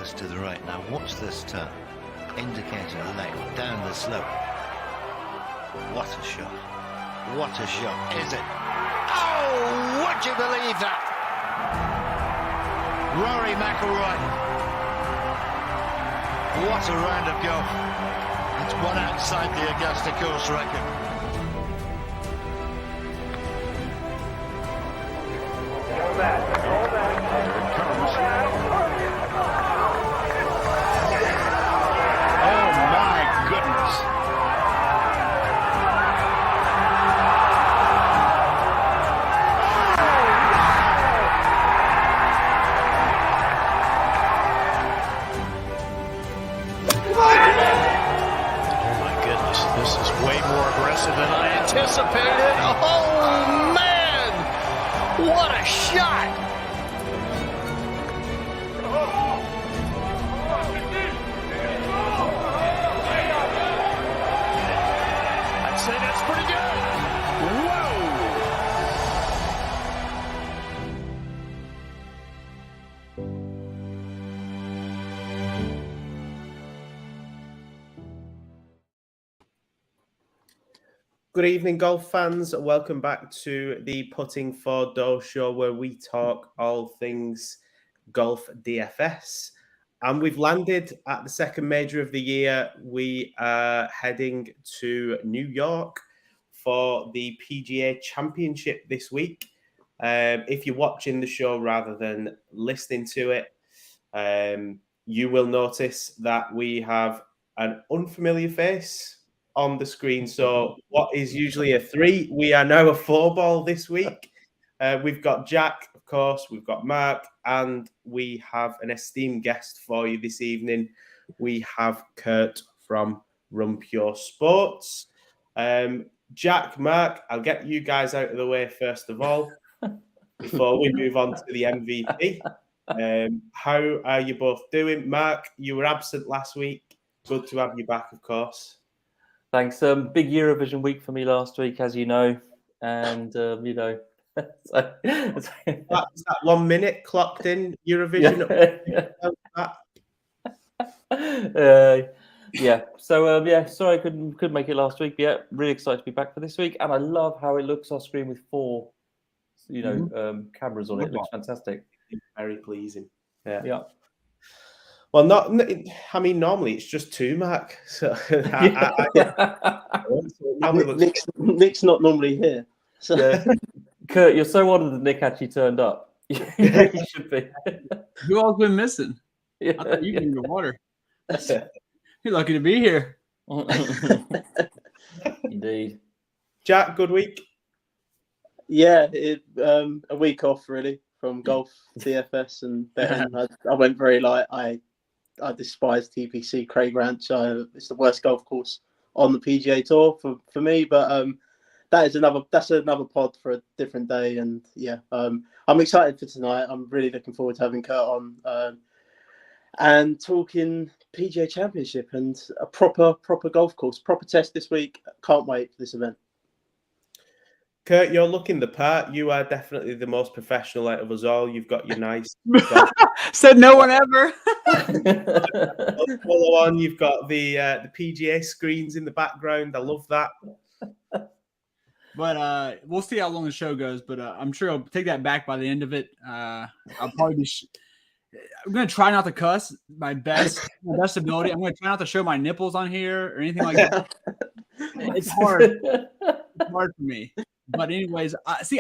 us to the right. Now watch this turn. Indicator left, down the slope. What a shot. What a shot, is it? Oh, would you believe that? Rory McIlroy. What a round of golf. It's one outside the Augusta course record. Anticipated. Oh man, what a shot! I'd say that's pretty good. Whoa! Good evening, golf fans. Welcome back to the Putting for Dough show, where we talk all things golf DFS. And we've landed at the second major of the year. We are heading to New York for the PGA Championship this week. If you're watching the show rather than listening to it, you will notice that we have an unfamiliar face on the screen. So what is usually a 3, we are now a 4 ball this week. We've got Jack, of course, we've got Mark, and we have an esteemed guest for you this evening. We have Kurt from RunPureSports. Jack, Mark, I'll get you guys out of the way first of all before we move on to the MVP. How are you both doing? Mark, you were absent last week. Good to have you back, of course. Thanks. Big Eurovision week for me last week, as you know. And, That's that 1 minute clocked in Eurovision. Yeah. So, sorry I couldn't make it last week. But yeah, really excited to be back for this week. And I love how it looks off screen with 4, cameras on it. It looks fantastic. Very pleasing. Yeah. Well, normally it's just 2, Mark. So Nick's not normally here. So. Yeah. Kurt, you're so honoured that Nick actually turned up. You should be. Who all's been missing? Yeah. I thought you were in the water. You're lucky to be here. Indeed. Jack, good week? Yeah, a week off really from golf, DFS and betting. I went very light. I despise TPC Craig Ranch. It's the worst golf course on the PGA Tour for me. But that's another pod for a different day. And yeah, I'm excited for tonight. I'm really looking forward to having Kurt on and talking PGA Championship and a proper golf course, proper test this week. Can't wait for this event. Kurt, you're looking the part. You are definitely the most professional out of us all. You've got your nice... Said no one ever. Follow on. You've got the PGA screens in the background. I love that. But we'll see how long the show goes. But I'm sure I'll take that back by the end of it. I'll probably be... I'm going to try not to cuss my best ability. I'm going to try not to show my nipples on here or anything like that. It's hard. It's hard for me. But anyways,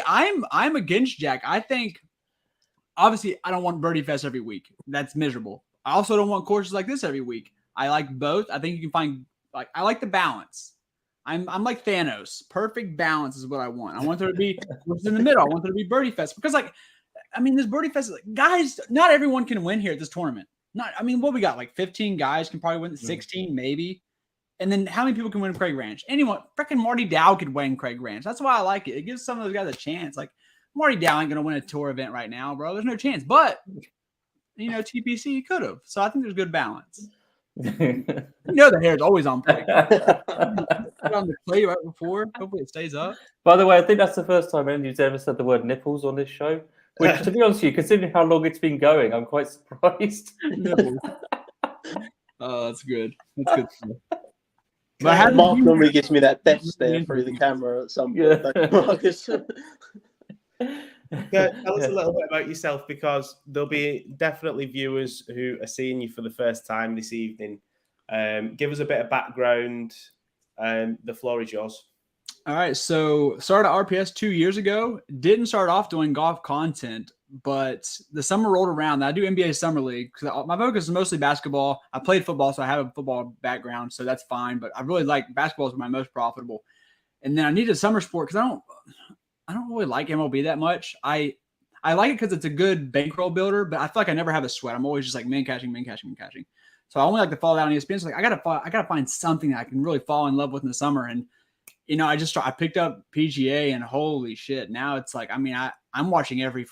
I'm against Jack. I think, obviously, I don't want Birdie Fest every week. That's miserable. I also don't want courses like this every week. I like both. I think you can find, I like the balance. I'm like Thanos. Perfect balance is what I want. I want there to be courses in the middle. I want there to be Birdie Fest. Because, this Birdie Fest, guys, not everyone can win here at this tournament. What we got? 15 guys can probably win, 16 maybe. And then how many people can win Craig Ranch? Anyone, freaking Marty Dow could win Craig Ranch. That's why I like it. It gives some of those guys a chance. Marty Dow ain't going to win a tour event right now, bro. There's no chance. But, TPC could have. So I think there's good balance. The hair's always on point. Put on the play right before. Hopefully it stays up. By the way, I think that's the first time anyone's ever said the word nipples on this show. Which, to be honest with you, considering how long it's been going, I'm quite surprised. Oh, that's good. That's good. But how Mark did you- normally gives me that death stare through the camera at some point. Yeah. don't you, Marcus? Tell us a little bit about yourself, because there'll be definitely viewers who are seeing you for the first time this evening. Give us a bit of background. The floor is yours. All right, so started at RPS 2 years ago. Didn't start off doing golf content, but the summer rolled around. I do NBA Summer League because my focus is mostly basketball. I played football, so I have a football background, so that's fine. But I really like basketball is my most profitable. And then I needed a summer sport because I don't really like MLB that much. I like it because it's a good bankroll builder, but I feel like I never have a sweat. I'm always just like man catching. So I only like to follow that on ESPN. So like I gotta find something that I can really fall in love with in the summer. And I picked up PGA, and holy shit, now it's like, I mean, I'm watching every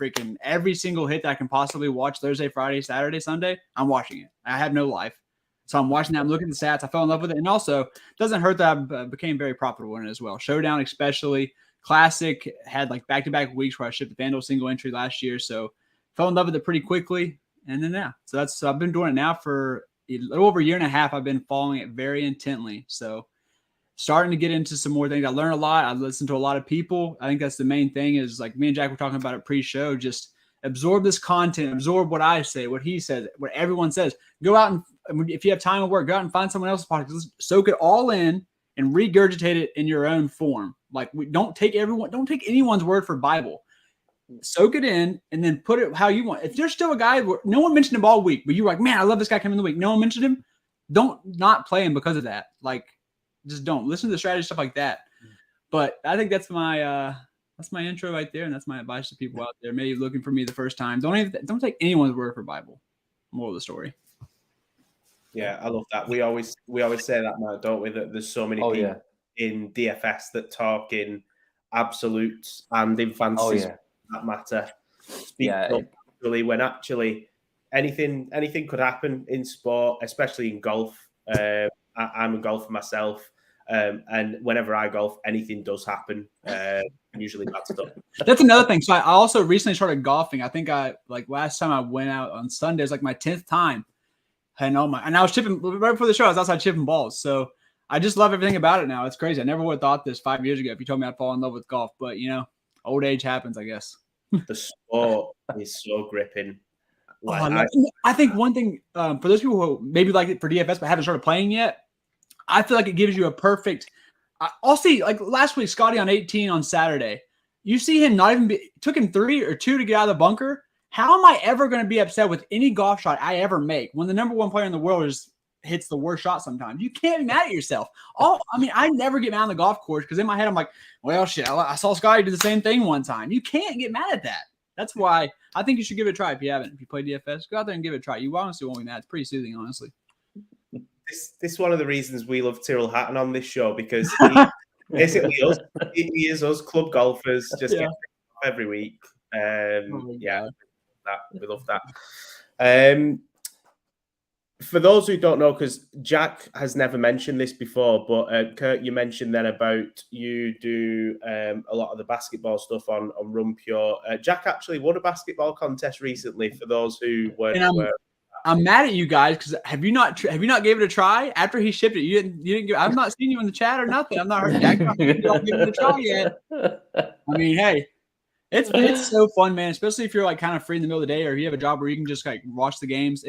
single hit that I can possibly watch Thursday, Friday, Saturday, Sunday. I'm watching it. I have no life. So I'm watching that. I'm looking at the stats. I fell in love with it. And also, it doesn't hurt that I became very profitable in it as well. Showdown, especially. Classic had like back-to-back weeks where I shipped the FanDuel single entry last year. So fell in love with it pretty quickly. And then, yeah. So I've been doing it now for a little over a year and a half. I've been following it very intently. So starting to get into some more things. I learn a lot. I listen to a lot of people. I think that's the main thing is like me and Jack were talking about it pre-show. Just absorb this content, absorb what I say, what he says, what everyone says. Go out and if you have time at work, go out and find someone else's podcast. Soak it all in and regurgitate it in your own form. Like don't take anyone's word for Bible. Soak it in and then put it how you want. If there's still a guy where no one mentioned him all week, but you're like, man, I love this guy coming in the week. No one mentioned him. Don't not play him because of that. Like, just don't listen to the strategy stuff like that. But I think that's my intro right there, and that's my advice to people out there maybe looking for me the first time. Don't take anyone's word for Bible. Moral of the story. Yeah, I love that. We always say that now, don't we? That there's so many people in DFS that talk in absolutes and in fantasy that matter. Actually, when actually anything could happen in sport, especially in golf. I'm a golfer myself, and whenever I golf, anything does happen. Usually bad stuff. That's another thing. So I also recently started golfing. I think last time I went out on Sunday, it was like my 10th time. And I was chipping right before the show. I was outside chipping balls. So I just love everything about it now. It's crazy. I never would have thought this 5 years ago if you told me I'd fall in love with golf. But old age happens, I guess. The sport is so gripping. I think one thing for those people who maybe like it for DFS but haven't started playing yet, I feel like it gives you a perfect. I'll see like last week, Scotty on 18 on Saturday. You see him took him 3 or 2 to get out of the bunker. How am I ever going to be upset with any golf shot I ever make when the number one player in the world hits the worst shot sometimes? You can't be mad at yourself. I never get mad on the golf course because in my head I'm like, well, shit, I saw Scotty do the same thing one time. You can't get mad at that. That's why I think you should give it a try if you haven't. If you play DFS, go out there and give it a try. You honestly won't be mad. It's pretty soothing, honestly. This is one of the reasons we love Tyrrell Hatton on this show, because basically he is us club golfers just get every week. We love that. For those who don't know, because Jack has never mentioned this before, but Kurt, you mentioned then about you do a lot of the basketball stuff on RunPure. Jack actually won a basketball contest recently. For those who weren't aware. I'm mad at you guys because have you not gave it a try after he shipped it? You didn't give. I've not seen you in the chat or nothing. I'm not heard Jack. You don't give it a try yet. I mean, hey, it's so fun, man. Especially if you're like kind of free in the middle of the day, or you have a job where you can just like watch the games.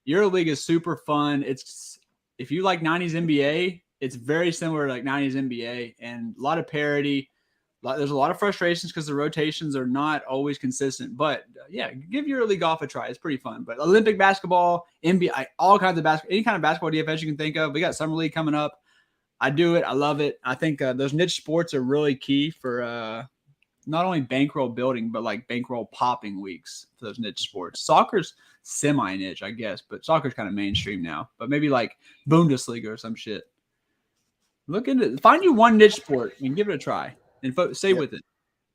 EuroLeague is super fun. If you like 90s NBA, it's very similar to like 90s NBA and a lot of parity. There's a lot of frustrations because the rotations are not always consistent. But give EuroLeague golf a try. It's pretty fun. But Olympic basketball, NBA, all kinds of basketball, any kind of basketball DFS you can think of. We got Summer League coming up. I do it. I love it. I think those niche sports are really key for not only bankroll building, but like bankroll popping weeks for those niche sports. Soccer's semi-niche, I guess, but soccer's kind of mainstream now. But maybe like Bundesliga or some shit. Find you one niche sport and give it a try. And stay with it.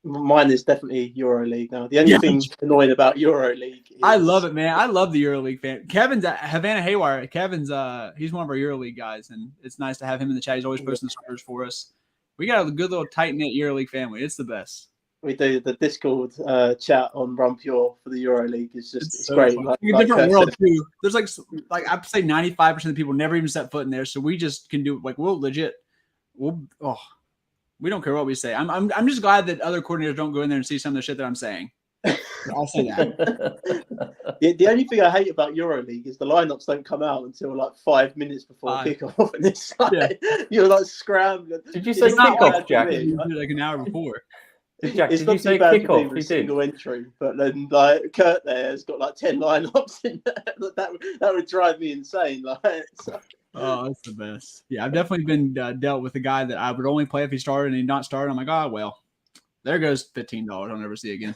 Mine is definitely EuroLeague now. The only thing annoying about EuroLeague is... I love it, man. I love the EuroLeague fan. Kevin's Havana Haywire. Kevin's he's one of our EuroLeague guys, and it's nice to have him in the chat. He's always posting the scores for us. We got a good little tight-knit EuroLeague family. It's the best. we do the Discord chat on RunPure for the EuroLeague. It's so great. fun. Like It's a different Kurt world said. too. There's like I'd say 95% of the people never even set foot in there, so we just can do we'll legit. We don't care what we say. I'm just glad that other coordinators don't go in there and see some of the shit that I'm saying. I'll say that. The only thing I hate about EuroLeague is the lineups don't come out until like 5 minutes before kickoff, and it's like you're like scrambling. Did you say It's not kickoff, bad for Jack? me. Like an hour before. Jack, It's did not you say too bad for me kickoff? with You a single did. entry, but then like Kurt there has got like 10 lineups in there. That would drive me insane. Like, so. Oh, that's the best. Yeah, I've definitely been dealt with a guy that I would only play if he started and he'd not started. I'm like, oh, well, there goes $15 I'll never see again.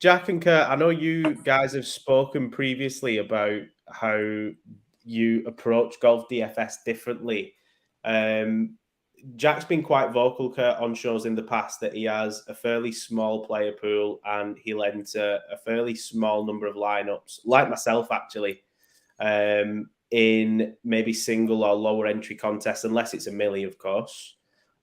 Jack and Kurt, I know you guys have spoken previously about how you approach golf DFS differently. Jack's been quite vocal, Kurt, on shows in the past that he has a fairly small player pool and he'll enter a fairly small number of lineups, like myself, actually, in maybe single or lower entry contests, unless it's a millie, of course.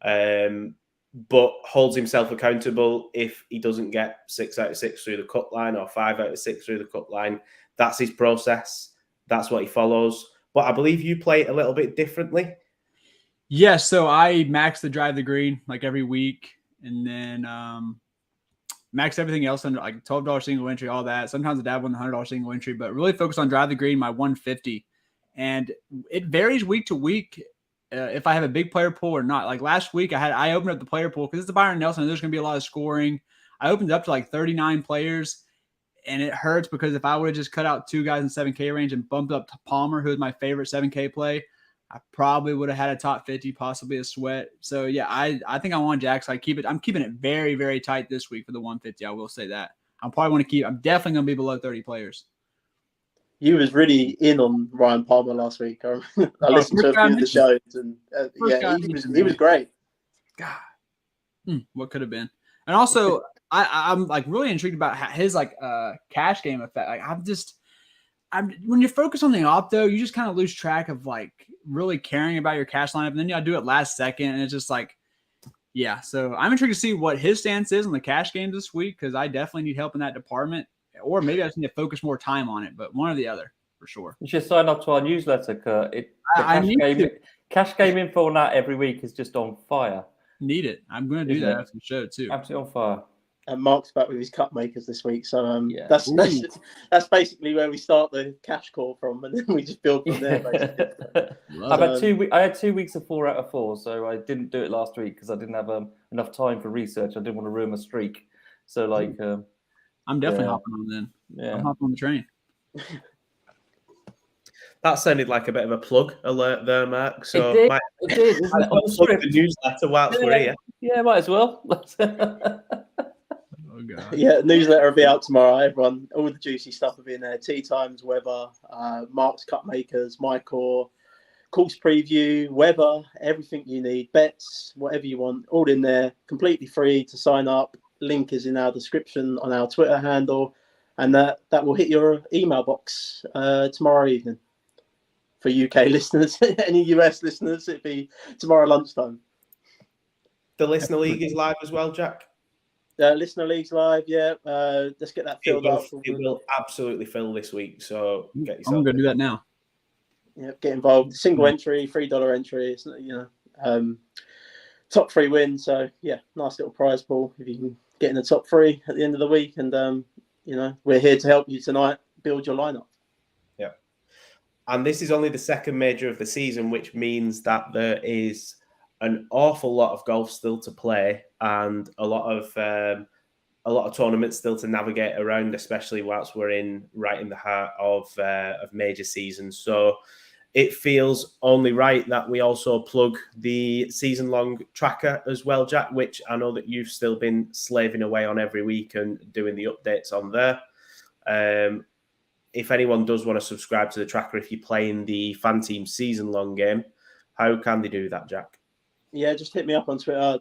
But holds himself accountable if he doesn't get 6 out of 6 through the cut line or 5 out of 6 through the cut line. That's his process. That's what he follows. But I believe you play it a little bit differently. Yeah, so I max the drive the green like every week, and then max everything else under like $12 single entry, all that. Sometimes I dabble in the $100 single entry, but really focus on drive the green, my 150. And it varies week to week if I have a big player pool or not. Like last week, I opened up the player pool because it's the Byron Nelson, and there's going to be a lot of scoring. I opened it up to like 39 players, and it hurts because if I would have just cut out 2 guys in 7K range and bumped up to Palmer, who is my favorite 7K play, I probably would have had a top 50, possibly a sweat. So yeah, I think I want Jack. So I'm keeping it very, very tight this week for the 150. I will say that. I'm definitely going to be below 30 players. You was really in on Ryan Palmer last week. I listened to a few of the shows, and he was great. God, what could have been? And also, I'm like really intrigued about his like cash game effect. Like when you focus on the opto, you just kind of lose track of like really caring about your cash lineup, and then you do it last second, and it's just like, yeah. So I'm intrigued to see what his stance is on the cash game this week because I definitely need help in that department, or maybe I just need to focus more time on it. But one or the other for sure. You should sign up to our newsletter, Kurt. Cash game info on that every week is just on fire. Need it. I'm going to do that after the show too. Absolutely on fire. And Mark's back with his cup makers this week, so that's basically where we start the cash call from, and then we just build from there. Basically. I had 2 weeks of 4 out of 4, so I didn't do it last week because I didn't have enough time for research. I didn't want to ruin my streak. So I'm definitely hopping on then. Yeah, I'm hopping on the train. That sounded like a bit of a plug alert there, Mark. So it did. Plug the newsletter whilst we're here. Yeah, might as well. Oh God. Yeah, newsletter will be out tomorrow. Everyone, all the juicy stuff will be in there. Tee times, weather, Mark's cup makers, my core, course preview, weather, everything you need, bets, whatever you want, all in there, completely free to sign up. Link is in our description on our Twitter handle, and that will hit your email box tomorrow evening. For UK listeners, any US listeners, it'd be tomorrow lunchtime. The Listener League is live as well, Jack. Listener League's live, yeah. Let's get that filled up. It will absolutely fill this week, so get yourself. I'm going to do that now. Yeah, get involved. Single entry, $3 entry. It's top 3 win. So yeah, nice little prize pool if you can get in the top 3 at the end of the week. And we're here to help you tonight build your lineup. Yeah, and this is only the second major of the season, which means that there is an awful lot of golf still to play and a lot of tournaments still to navigate around, especially whilst we're right in the heart of major season. So it feels only right that we also plug the season-long tracker as well, Jack, which I know that you've still been slaving away on every week and doing the updates on there. If anyone does want to subscribe to the tracker, if you're playing the Fan Team season-long game, how can they do that, Jack? Yeah, just hit me up on Twitter,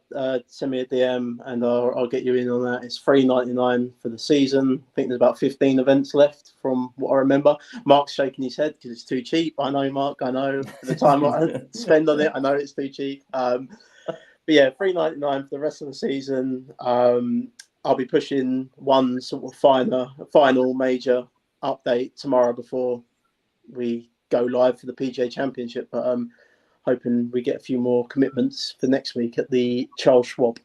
send me a DM, and I'll get you in on that. It's $3.99 for the season. I think there's about 15 events left from what I remember. Mark's shaking his head because it's too cheap. I know, Mark, I know. For the time I spend on it, I know it's too cheap. yeah, $3.99 for the rest of the season. I'll be pushing one sort of final major update tomorrow before we go live for the PGA Championship. But hoping we get a few more commitments for next week at the Charles Schwab.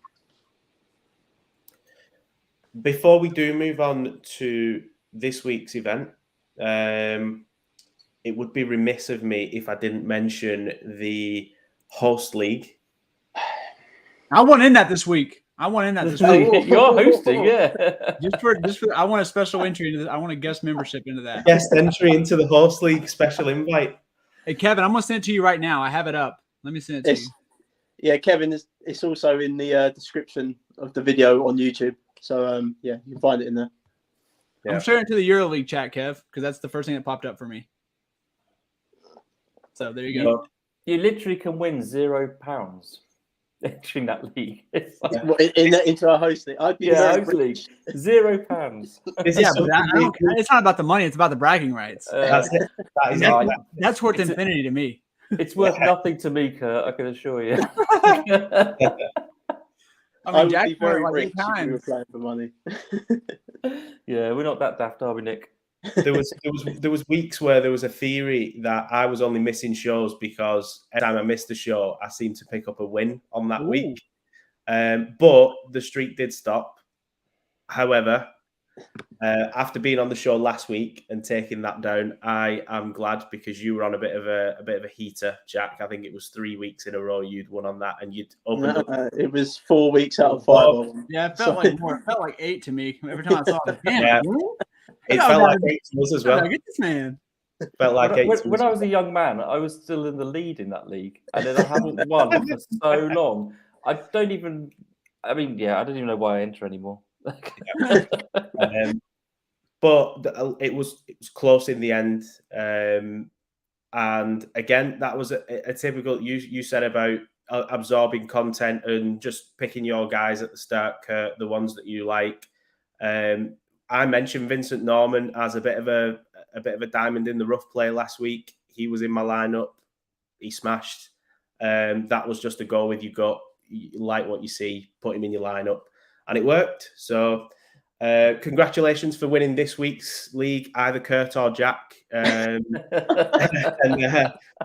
Before we do move on to this week's event, it would be remiss of me if I didn't mention the host league. I want in that this week. This week. You're hosting, yeah. Just for, I want a special entry into this. I want a guest membership into that. Guest entry into the host league special invite. Hey, Kevin, I'm going to send it to you right now. I have it up. Let me send it to you. Yeah, Kevin, it's also in the description of the video on YouTube. So, yeah, you can find it in there. Yeah. I'm sharing it to the EuroLeague chat, Kev, because that's the first thing that popped up for me. So there you go. You literally can win £0 entering that league. It's like, Into our host league. I'd be host league. £0. Yeah, but it's not about the money. It's about the bragging rights. That's worth infinity to me. It's worth nothing to me, Kurt, I can assure you. I would be very rich if we were playing for money. Yeah, we're not that daft, are we, Nick? There was weeks where there was a theory that I was only missing shows because every time I missed a show, I seemed to pick up a win on that week. But the streak did stop. However, after being on the show last week and taking that down, I am glad because you were on a bit of a heater, Jack. I think it was 3 weeks in a row you'd won on that, and you'd opened up. It was 4 weeks out of 5. Yeah, it felt like more. It felt like 8 to me every time I saw it. Damn, yeah. It felt like 8 to us as well. Get this man. Felt like when I was a young man, I was still in the lead in that league, and then I haven't won for so long. I don't even know why I enter anymore. But it was close in the end, and again, that was a typical. You said about absorbing content and just picking your guys at the start, Kurt, the ones that you like. I mentioned Vincent Norman as a bit of a diamond in the rough play last week. He was in my lineup. He smashed. That was just a go with your gut. You like what you see, put him in your lineup, and it worked. So, congratulations for winning this week's league, either Kurt or Jack. And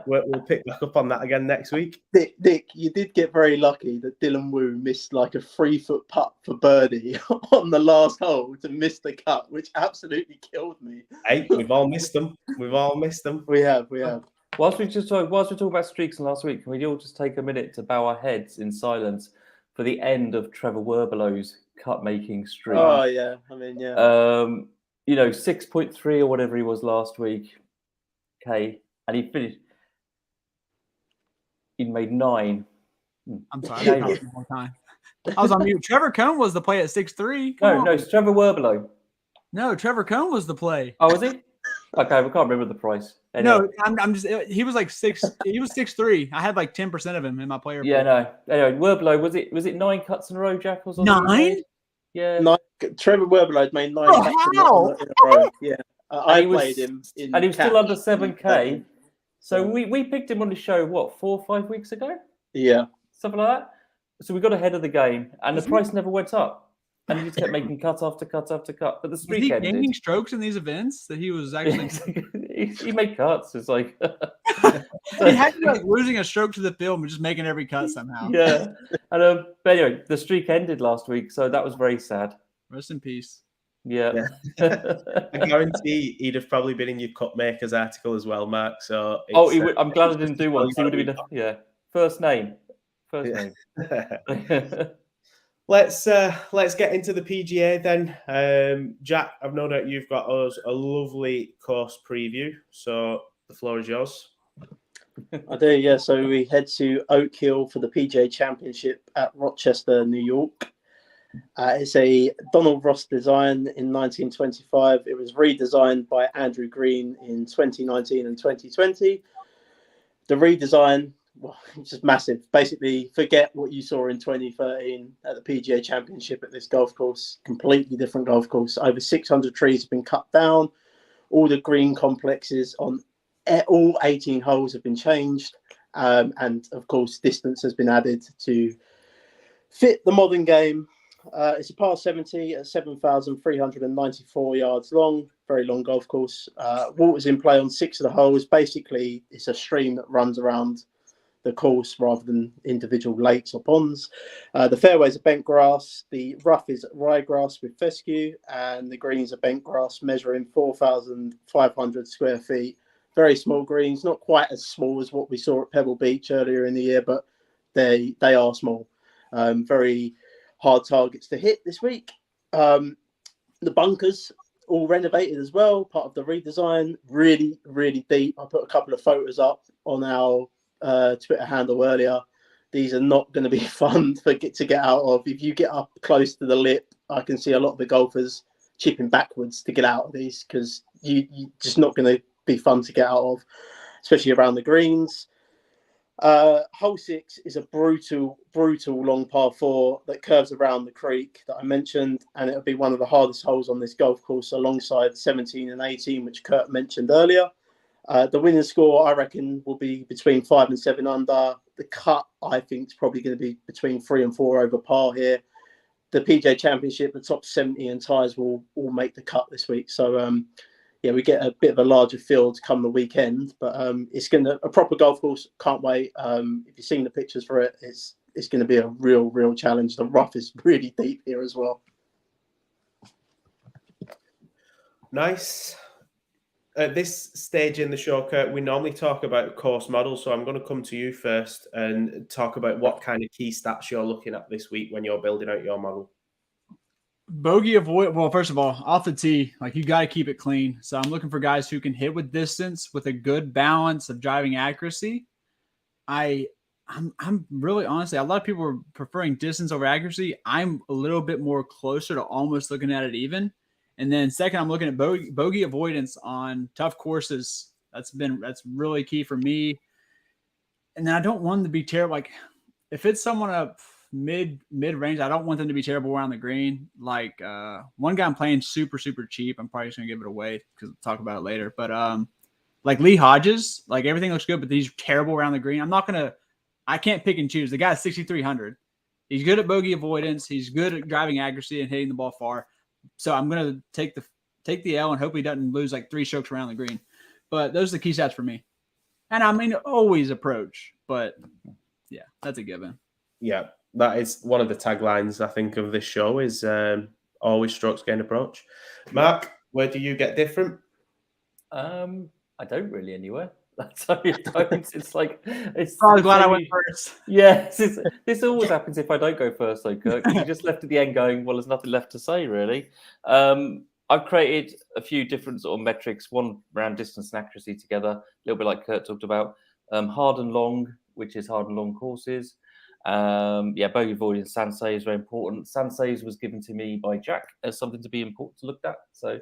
we'll pick back up on that again next week. Nick, you did get very lucky that Dylan Wu missed like a 3-foot putt for birdie on the last hole to miss the cut, which absolutely killed me. Hey, we've all missed them. We have. Whilst we talk about streaks from last week, can we all just take a minute to bow our heads in silence for the end of Trevor Werbelow's cut-making streak? Oh yeah, I mean 6.3 or whatever he was last week. Okay, and he finished. He made 9. I'm sorry. One time. I was on mute. Trevor Cohn was the play at 6-3. No, it's Trevor Werbelow. No, Trevor Cohn was the play. Oh, was he? Okay, we can't remember the price. Anyway. No, I'm just. He was like 6. He was 6'3". I had like 10% of him in my player. Yeah, no. Anyway, Werbelow was it 9 cuts in a row, Jack? Or something? 9? Yeah. Trevor Werbelow had made 9 cuts in a row. Yeah, I played him, and he was still under 7K. So we picked him on the show, 4 or 5 weeks ago? Yeah. Something like that. So we got ahead of the game, and the price never went up. And he just kept making cut after cut after cut. But the streak ended. Was he gaining strokes in these events that he was actually... he made cuts. It's like... he had to be like losing a stroke to the film and just making every cut somehow. Yeah. And, but anyway, the streak ended last week, so that was very sad. Rest in peace. Yeah. I guarantee he'd have probably been in your Cup Makers article as well, Mark. So I'm glad I didn't do one. He would have been first name. Let's get into the PGA then. Jack, I've no doubt you've got us a lovely course preview, so the floor is yours. I do, yeah. So we head to Oak Hill for the PGA Championship at Rochester, New York. It's a Donald Ross design in 1925. It was redesigned by Andrew Green in 2019 and 2020. The redesign, well, it's just massive. Basically, forget what you saw in 2013 at the PGA Championship at this golf course. Completely different golf course. Over 600 trees have been cut down. All the green complexes on all 18 holes have been changed. And, of course, distance has been added to Fit the modern game. It's a par 70 at 7,394 yards long. Very long golf course. Water's in play on 6 of the holes. Basically, it's a stream that runs around the course rather than individual lakes or ponds. The fairways are bent grass. The rough is ryegrass with fescue, and the greens are bent grass measuring 4,500 square feet. Very small greens, not quite as small as what we saw at Pebble Beach earlier in the year, but they are small. Very hard targets to hit this week. The bunkers all renovated as well, part of the redesign. Really, really deep. I put a couple of photos up on our Twitter handle earlier. These are not going to be fun to get out of. If you get up close to the lip, I can see a lot of the golfers chipping backwards to get out of these, because you just not going to be fun to get out of, especially around the greens. Hole 6 is a brutal long par 4 that curves around the creek that I mentioned, and it'll be one of the hardest holes on this golf course, alongside 17 and 18, which Kurt mentioned earlier. The winning score, I reckon, will be between 5 and 7 under. The cut, I think, is probably going to be between 3 and 4 over par here. The PGA Championship, the top 70 and ties will all make the cut this week. So, yeah, we get a bit of a larger field come the weekend, but it's going to a proper golf course. Can't wait. If you've seen the pictures for it, it's going to be a real challenge. The rough is really deep here as well. Nice. At this stage in the show, Kurt, we normally talk about course models, so I'm going to come to you first and talk about what kind of key stats you're looking at this week when you're building out your model. Bogey avoid. Well, first of all, off the tee, like, you got to keep it clean. So I'm looking for guys who can hit with distance with a good balance of driving accuracy. I'm really, honestly, a lot of people are preferring distance over accuracy. I'm a little bit more closer to almost looking at it even. And then second, I'm looking at bogey avoidance on tough courses. That's really key for me. And then I don't want them to be terrible. Like, if it's someone up mid range, I don't want them to be terrible around the green. Like, one guy I'm playing super cheap. I'm probably just gonna give it away because we'll talk about it later. But like Lee Hodges, like, everything looks good, but he's terrible around the green. I can't pick and choose. The guy's 6,300. He's good at bogey avoidance. He's good at driving accuracy and hitting the ball far. So I'm going to take the L and hope he doesn't lose like 3 strokes around the green. But those are the key stats for me. And I mean, always approach, but yeah, that's a given. Yeah, that is one of the taglines, I think, of this show is always strokes gained approach. Mark, where do you get different? I don't really anywhere. That's how you don't. It's like, it's. I'm glad I went first. Yes, this always happens if I don't go first, though, Kirk. You just left at the end going, well, there's nothing left to say, really. I've created a few different sort of metrics, one around distance and accuracy together, a little bit like Kurt talked about. Hard and long, which is hard and long courses. Bogey avoidance, sand saves, very important. Sand saves was given to me by Jack as something to be important to look at. So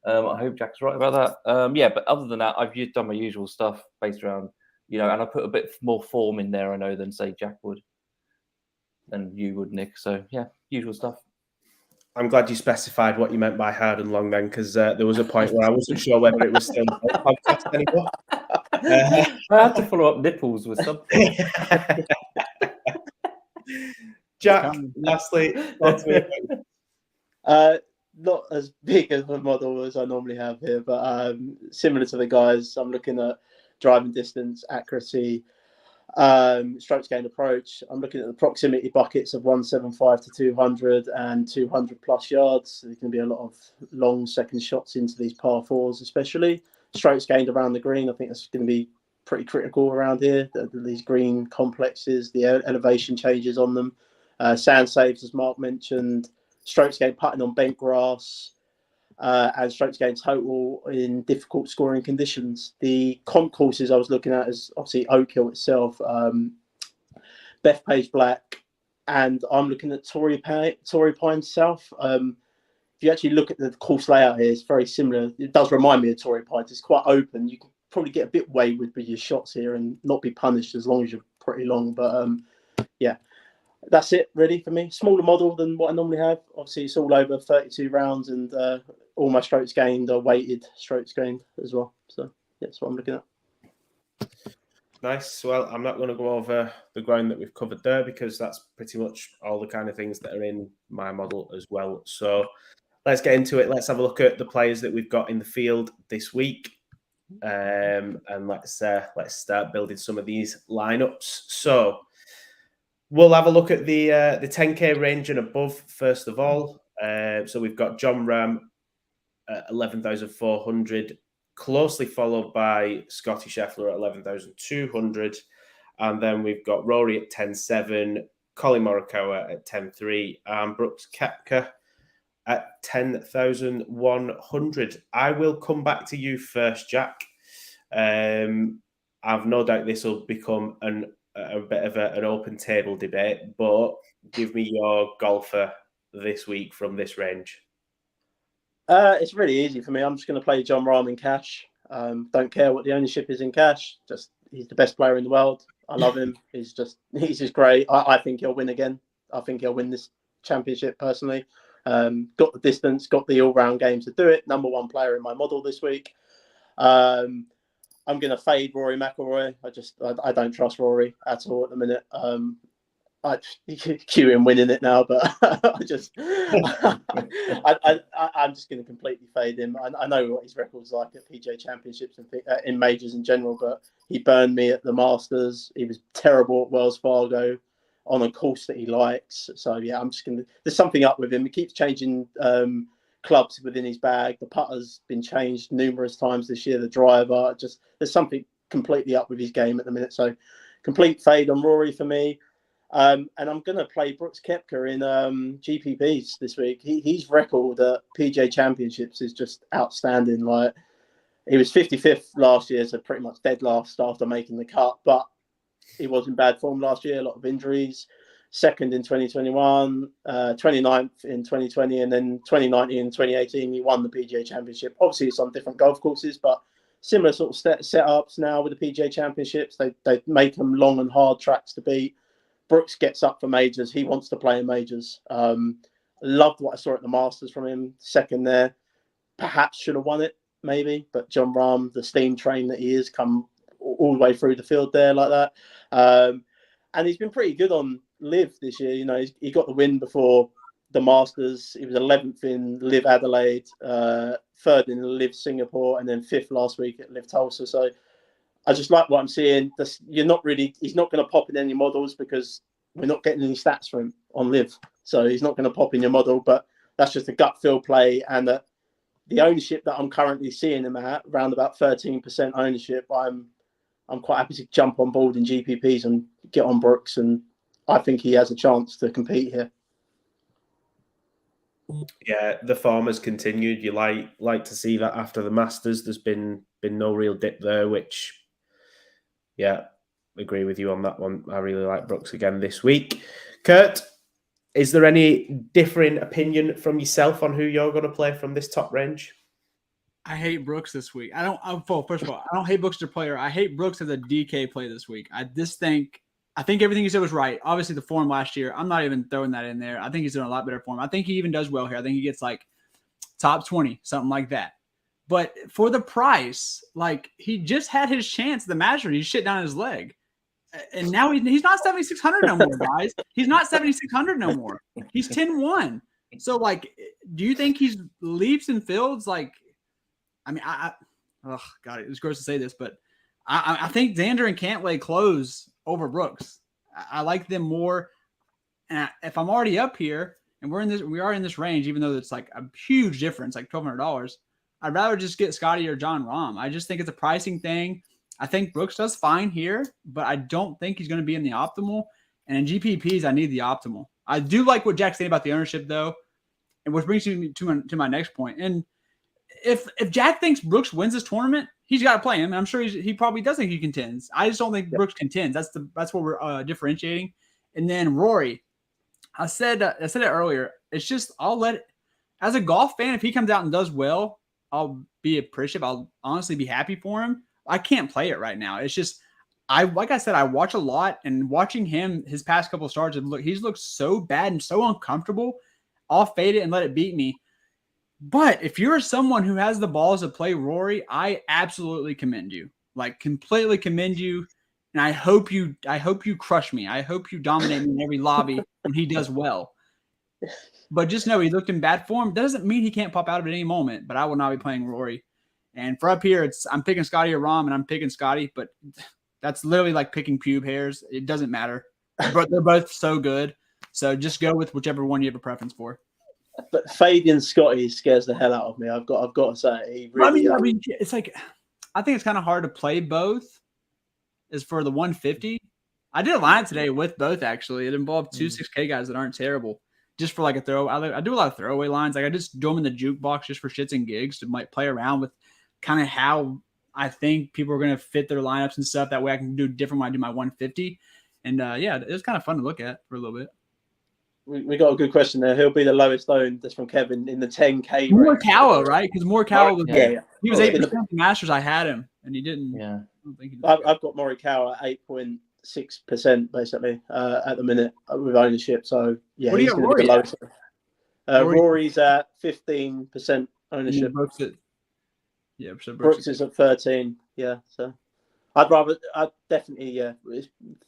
I hope Jack's right about that. But other than that, I've done my usual stuff based around, and I put a bit more form in there, I know, than say Jack would, than you would, Nick. So yeah, usual stuff. I'm glad you specified what you meant by hard and long then, because there was a point where I wasn't sure whether it was still a podcast anymore. I had to follow up nipples with something. Jack, lastly, not as big of a model as I normally have here, but similar to the guys, I'm looking at driving distance, accuracy, strokes gained approach. I'm looking at the proximity buckets of 175 to 200 and 200 plus yards. There's going to be a lot of long second shots into these par 4s, especially. Strokes gained around the green, I think that's going to be pretty critical around here. These green complexes, the elevation changes on them. Sand saves, as Mark mentioned. Strokes gained putting on bent grass. And strokes gained total in difficult scoring conditions. The comp courses I was looking at is obviously Oak Hill itself, Bethpage Black, and I'm looking at Torrey Pines South. If you actually look at the course layout here, it's very similar. It does remind me of Torrey Pines. It's quite open. You can probably get a bit wayward with your shots here and not be punished as long as you're pretty long. But yeah, that's it really for me. Smaller model than what I normally have. Obviously, it's all over 32 rounds, and all my strokes gained are weighted strokes gained as well. So yeah, that's what I'm looking at. Nice. Well, I'm not going to go over the ground that we've covered there because that's pretty much all the kind of things that are in my model as well. So let's get into it. Let's have a look at the players that we've got in the field this week. And let's start building some of these lineups. So we'll have a look at the 10K range and above first of all. So we've got John Ram at 11,400, closely followed by Scotty Scheffler at 11,200, and then we've got Rory at 10.7, Colin Morikawa at 10.3, and Brooks Koepka at 10,100. I will come back to you first, Jack. I've no doubt this will become a bit of an open table debate, but give me your golfer this week from this range. It's really easy for me. I'm just going to play John Rahm in cash. Don't care what the ownership is in cash. Just he's the best player in the world. I love him. He's just great. I think he'll win again. I think he'll win this championship personally. Got the distance, got the all-round game to do it. Number one player in my model this week. I'm going to fade Rory McIlroy. I don't trust Rory at all at the minute. I cue him winning it now, but I'm just going to completely fade him. I know what his record's like at PGA Championships and in majors in general, but he burned me at the Masters. He was terrible at Wells Fargo on a course that he likes. So yeah, there's something up with him. He keeps changing clubs within his bag. The putter's been changed numerous times this year. The driver, there's something completely up with his game at the minute. So complete fade on Rory for me. And I'm going to play Brooks Koepka in GPPs this week. His record at PGA Championships is just outstanding. Like, he was 55th last year, so pretty much dead last after making the cut. But he was in bad form last year, a lot of injuries. Second in 2021, 29th in 2020, and then 2019 and 2018, he won the PGA Championship. Obviously, it's on different golf courses, but similar sort of setups now with the PGA Championships. They make them long and hard tracks to beat. Brooks gets up for majors. He wants to play in majors. Loved what I saw at the Masters from him. Second there. Perhaps should have won it, maybe. But John Rahm, the steam train that he is, come all the way through the field there like that. And he's been pretty good on Live this year. You know, he got the win before the Masters. He was 11th in Live Adelaide, third in Live Singapore, and then fifth last week at Live Tulsa. So I just like what I'm seeing. He's not going to pop in any models because we're not getting any stats from him on Live. So he's not going to pop in your model, but that's just a gut feel play. And the ownership that I'm currently seeing him at, around about 13% ownership, I'm quite happy to jump on board in GPPs and get on Brooks. And I think he has a chance to compete here. Yeah, the form has continued. You like to see that after the Masters. There's been no real dip there, which... Yeah, agree with you on that one. I really like Brooks again this week. Kurt, is there any differing opinion from yourself on who you're going to play from this top range? I hate Brooks this week. First of all, I don't hate Brooks as a player. I hate Brooks as a DK play this week. I think everything you said was right. Obviously, the form last year, I'm not even throwing that in there. I think he's doing a lot better form. I think he even does well here. I think he gets like top 20, something like that. But for the price, like, he just had his chance at the Masters. He shit down his leg. And now he's not 7,600 no more, guys. He's not 7,600 no more. He's 10-1. So, like, do you think he's leaps and fields? Like, I mean, oh, God, it's gross to say this, but I think Xander and Cantlay close over Brooks. I like them more. And if I'm already up here and we are in this range, even though it's like a huge difference, like $1,200, I'd rather just get Scotty or John Rahm. I just think it's a pricing thing. I think Brooks does fine here, but I don't think he's going to be in the optimal. And in GPPs, I need the optimal. I do like what Jack's saying about the ownership, though, and which brings me to my next point. And if Jack thinks Brooks wins this tournament, he's got to play him. And I'm sure he probably does think he contends. I just don't think Brooks contends. That's what we're differentiating. And then Rory, I said it earlier. It's just as a golf fan, if he comes out and does well, I'll be appreciative. I'll honestly be happy for him. I can't play it right now. It's just, like I said, I watch a lot, and watching him, his past couple of starts, he's looked so bad and so uncomfortable. I'll fade it and let it beat me. But if you're someone who has the balls to play Rory, I absolutely commend you. Like, completely commend you. and I hope you crush me. I hope you dominate me in every lobby when he does well. But just know he looked in bad form. Doesn't mean he can't pop out of it at any moment. But I will not be playing Rory. And for up here, I'm picking Scotty or Rahm, and I'm picking Scotty. But that's literally like picking pube hairs. It doesn't matter. But they're both so good. So just go with whichever one you have a preference for. But Fabian Scotty scares the hell out of me. I've got to say, he really. I mean, it's like I think it's kind of hard to play both. As for the 150, I did a line today with both. Actually, it involved 2 6K guys that aren't terrible. Just for like a throw, I do a lot of throwaway lines. Like I just do them in the jukebox just for shits and gigs to might play around with kind of how I think people are going to fit their lineups and stuff. That way I can do different when I do my 150. And yeah, it was kind of fun to look at for a little bit. We got a good question there. Who'll be the lowest owned? That's from Kevin in the 10K. Morikawa, right? Because Morikawa was he was 8% the Masters. I had him, and he didn't. Yeah, I don't think he did. I've got Morikawa 8.6% basically at the minute with ownership. So yeah, What do you he's got going to be the Rory lowest. Rory's at 15% ownership. Brooks at, so Brooks is at 13. Yeah, so I'd definitely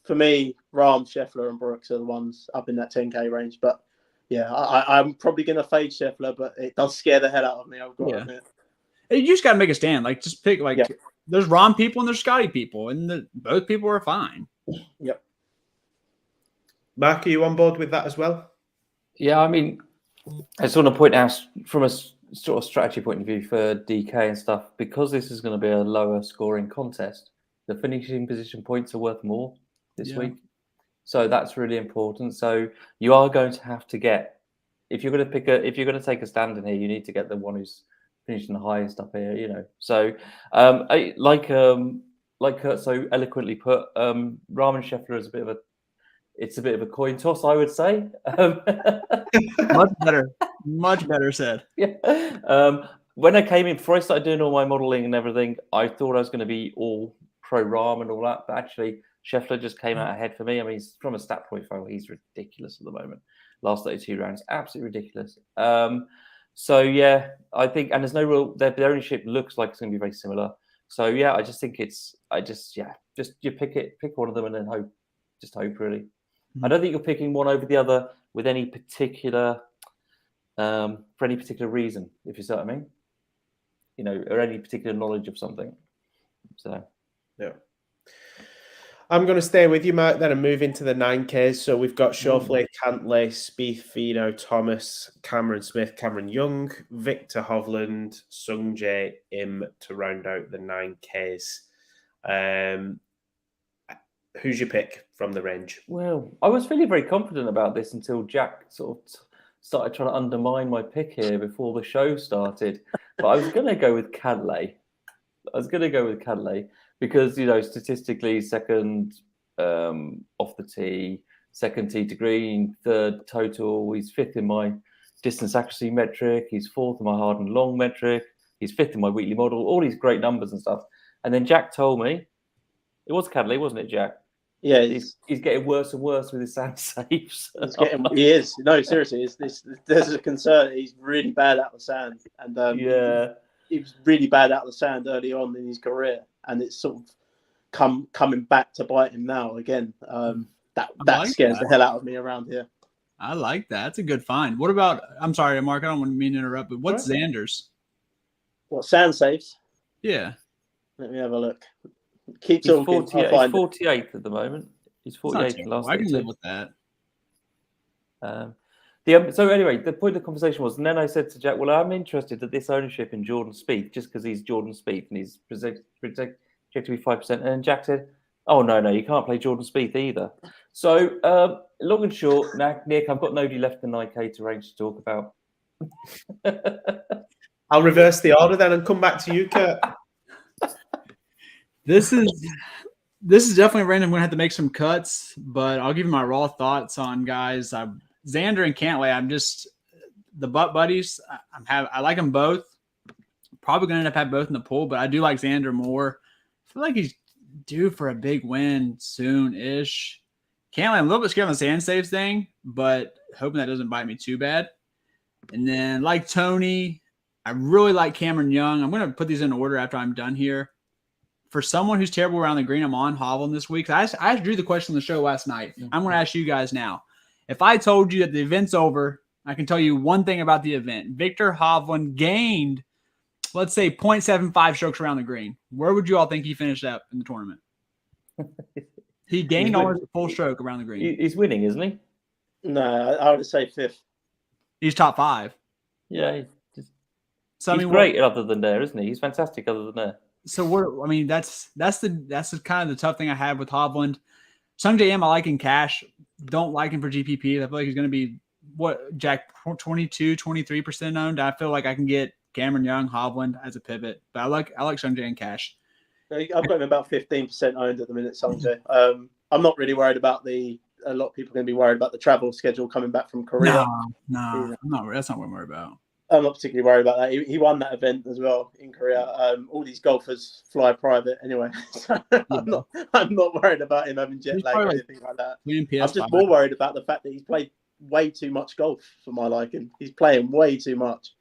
for me, Rahm, Scheffler, and Brooks are the ones up in that 10K range. But yeah, I'm probably going to fade Scheffler, but it does scare the hell out of me. I've got to admit. You just got to make a stand. Like just pick there's Rahm people and there's Scotty people, and both people are fine. Yep. Mark, are you on board with that as well? Yeah, I mean, I just want to point out from a sort of strategy point of view for DK and stuff, because this is going to be a lower scoring contest, the finishing position points are worth more this week. So that's really important. So you are going to have to get, if you're going to take a stand in here, you need to get the one who's finishing the highest up here, you know. So like Kurt so eloquently put, Rahm and Scheffler is a bit of a coin toss, I would say. Much better said. Yeah. When I came in, before I started doing all my modeling and everything, I thought I was going to be all pro Rahm and all that, but actually Scheffler just came out ahead for me. I mean, from a stat profile, he's ridiculous at the moment. Last 32 rounds, absolutely ridiculous. So yeah, I think, and there's no real, their ownership looks like it's going to be very similar. So yeah, I just think just you pick one of them and then hope really. I don't think you're picking one over the other with any particular, for any particular reason, if you see what I mean, you know, or any particular knowledge of something. So, yeah. I'm going to stay with you, Mark, then and move into the 9Ks. So we've got Schauffele, Cantlay, Spieth, Fino, Thomas, Cameron Smith, Cameron Young, Victor Hovland, Sung Jae, Im to round out the 9Ks. Who's your pick from the range? Well, I was feeling very confident about this until Jack sort of started trying to undermine my pick here before the show started. But I was going to go with Cantlay. Because, you know, statistically, second off the tee, second tee to green, third total. He's fifth in my distance accuracy metric. He's fourth in my hard and long metric. He's fifth in my weekly model. All these great numbers and stuff. And then Jack told me, it was Cantlay, wasn't it, Jack? Yeah, he's getting worse and worse with his sand saves. He is. No, seriously, there's a concern. He's really bad out the sand, and he was really bad out the sand early on in his career, and it's sort of coming back to bite him now again. That scares the hell out of me around here. I like that. That's a good find. What about? I'm sorry, Mark. I don't want to mean to interrupt, but what's Xander's? What sand saves? Yeah. Let me have a look. Keep he's talking. 48th at the moment. He's 48th last. I can live with that. So anyway, the point of the conversation was, and then I said to Jack, well, I'm interested at this ownership in Jordan Spieth, just because he's Jordan Spieth and he's projected to be 5%. And then Jack said, oh, no, you can't play Jordan Spieth either. So long and short, Nick, I've got nobody left in 9K to range to talk about. I'll reverse the order then and come back to you, Kurt. This is definitely random. I'm going to have to make some cuts, but I'll give you my raw thoughts on guys. Xander and Cantlay, I'm just the butt buddies. I like them both. Probably going to end up having both in the pool, but I do like Xander more. I feel like he's due for a big win soon-ish. Cantlay, I'm a little bit scared on the sand saves thing, but hoping that doesn't bite me too bad. And then like Tony, I really like Cameron Young. I'm going to put these in order after I'm done here. for someone who's terrible around the green, I'm on Hovland this week. I asked Drew the question on the show last night. I'm going to ask you guys now. If I told you that the event's over, I can tell you one thing about the event. Victor Hovland gained, let's say, 0.75 strokes around the green. Where would you all think he finished up in the tournament? He gained almost a full stroke around the green. He's winning, isn't he? No, I would say 5th. He's top 5. Yeah, he's So great other than there, isn't he? He's fantastic other than there. So that's the kind of the tough thing I have with Hovland. Sungjae Im I like in cash. Don't like him for GPP. I feel like he's going to be Jack 22, 23% owned. I feel like I can get Cameron Young, Hovland as a pivot, but I like Sungjae in cash. I've got him about 15% owned at the minute, Sungjae. I'm not really worried about a lot of people are going to be worried about the travel schedule coming back from Korea. No, I'm not. That's not what I'm worried about. I'm not particularly worried about that. He won that event as well in Korea. All these golfers fly private anyway. So I'm not worried about him having jet lag or anything like that. I'm just more worried about the fact that he's played way too much golf for my liking. He's playing way too much.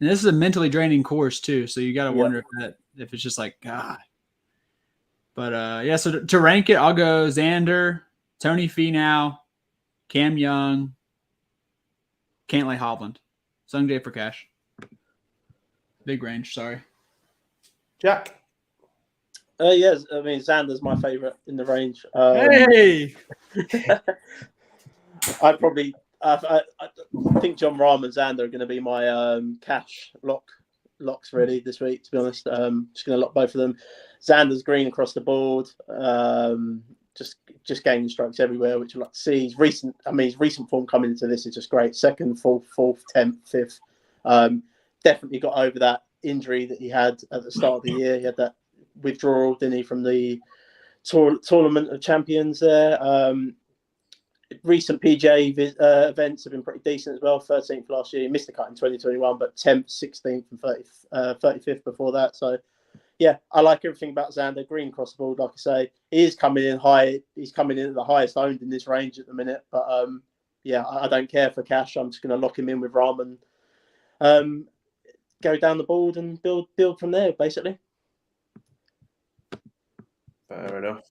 And this is a mentally draining course too, so you got to wonder if it's just like God. But so to rank it, I'll go Xander, Tony Finau, Cam Young, Cantlay Hovland, Sungjae for cash. Big range, sorry. Jack? Yes, I mean, Xander's my favourite in the range. Hey! I think John Rahm and Xander are going to be my cash locks ready this week, to be honest. Just going to lock both of them. Xander's green across the board. Just gaining strokes everywhere, which I like to see. His recent form coming into this is just great. 2nd, 4th, 10th, 5th. Definitely got over that injury that he had at the start of the year. He had that withdrawal, didn't he, from the Tournament of Champions there. Recent PGA events have been pretty decent as well. 13th last year. He missed the cut in 2021, but 10th, 16th, and 35th before that. So, yeah, I like everything about Xander. Green across the board, like I say. He is coming in high. He's coming in at the highest owned in this range at the minute. But, I don't care for cash. I'm just going to lock him in with Rahm and go down the board and build from there, basically. Fair enough.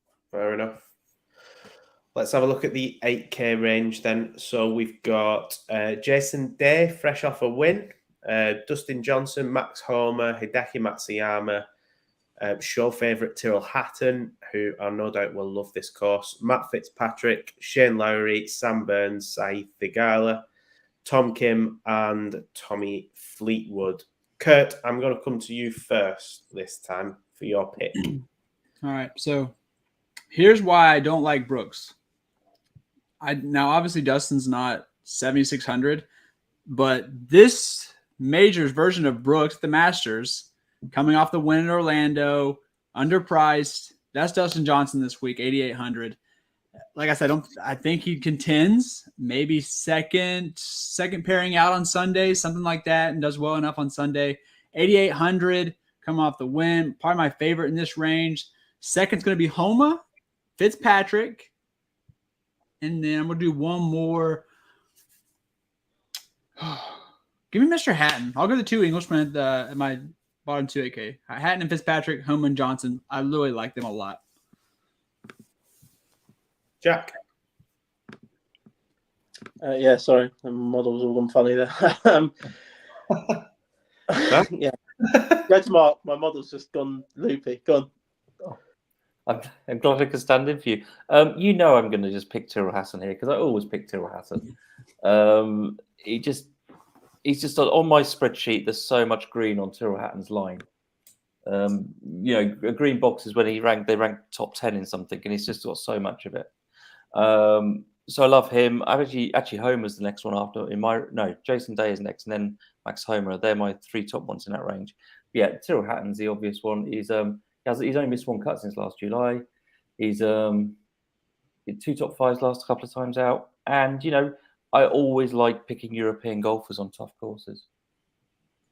Let's have a look at the 8K range then. So we've got Jason Day, fresh off a win. Dustin Johnson, Max Homer, Hideki Matsuyama, show favourite Tyrrell Hatton, who I no doubt will love this course. Matt Fitzpatrick, Shane Lowry, Sam Burns, Saeed Thigala, Tom Kim, and Tommy Fleetwood. Kurt, I'm going to come to you first this time for your pick. All right, so here's why I don't like Brooks. Now, obviously, Dustin's not 7,600, but this majors version of Brooks, the Masters, coming off the win in Orlando, underpriced. That's Dustin Johnson this week, 8,800. Like I said, I think he contends, maybe second pairing out on Sunday, something like that, and does well enough on Sunday. 8,800, coming off the win, probably my favorite in this range. Second's going to be Homa, Fitzpatrick, and then I'm going to do one more. Give me Mr. Hatton. I'll go the 2 Englishmen at my bottom 2 8K. Hatton and Fitzpatrick, Homa and Johnson. I really like them a lot. Jack? Sorry. The model's all gone funny there. Yeah. Go to Mark. My model's just gone loopy. Go on. I'm glad I could stand in for you. I'm going to just pick Tyrrell Hatton here because I always pick Tyrrell Hatton. He's just on my spreadsheet. There's so much green on Tyrrell Hatton's line. A green box is when they rank top 10 in something, and he's just got so much of it. So I love him. I've actually Homer's the next one after. Jason Day is next, and then Max Homer. They're my 3 top ones in that range. But yeah, Tyrrell Hatton's the obvious one. He's only missed 1 cut since last July. He's 2 top 5s last couple of times out, and I always like picking European golfers on tough courses.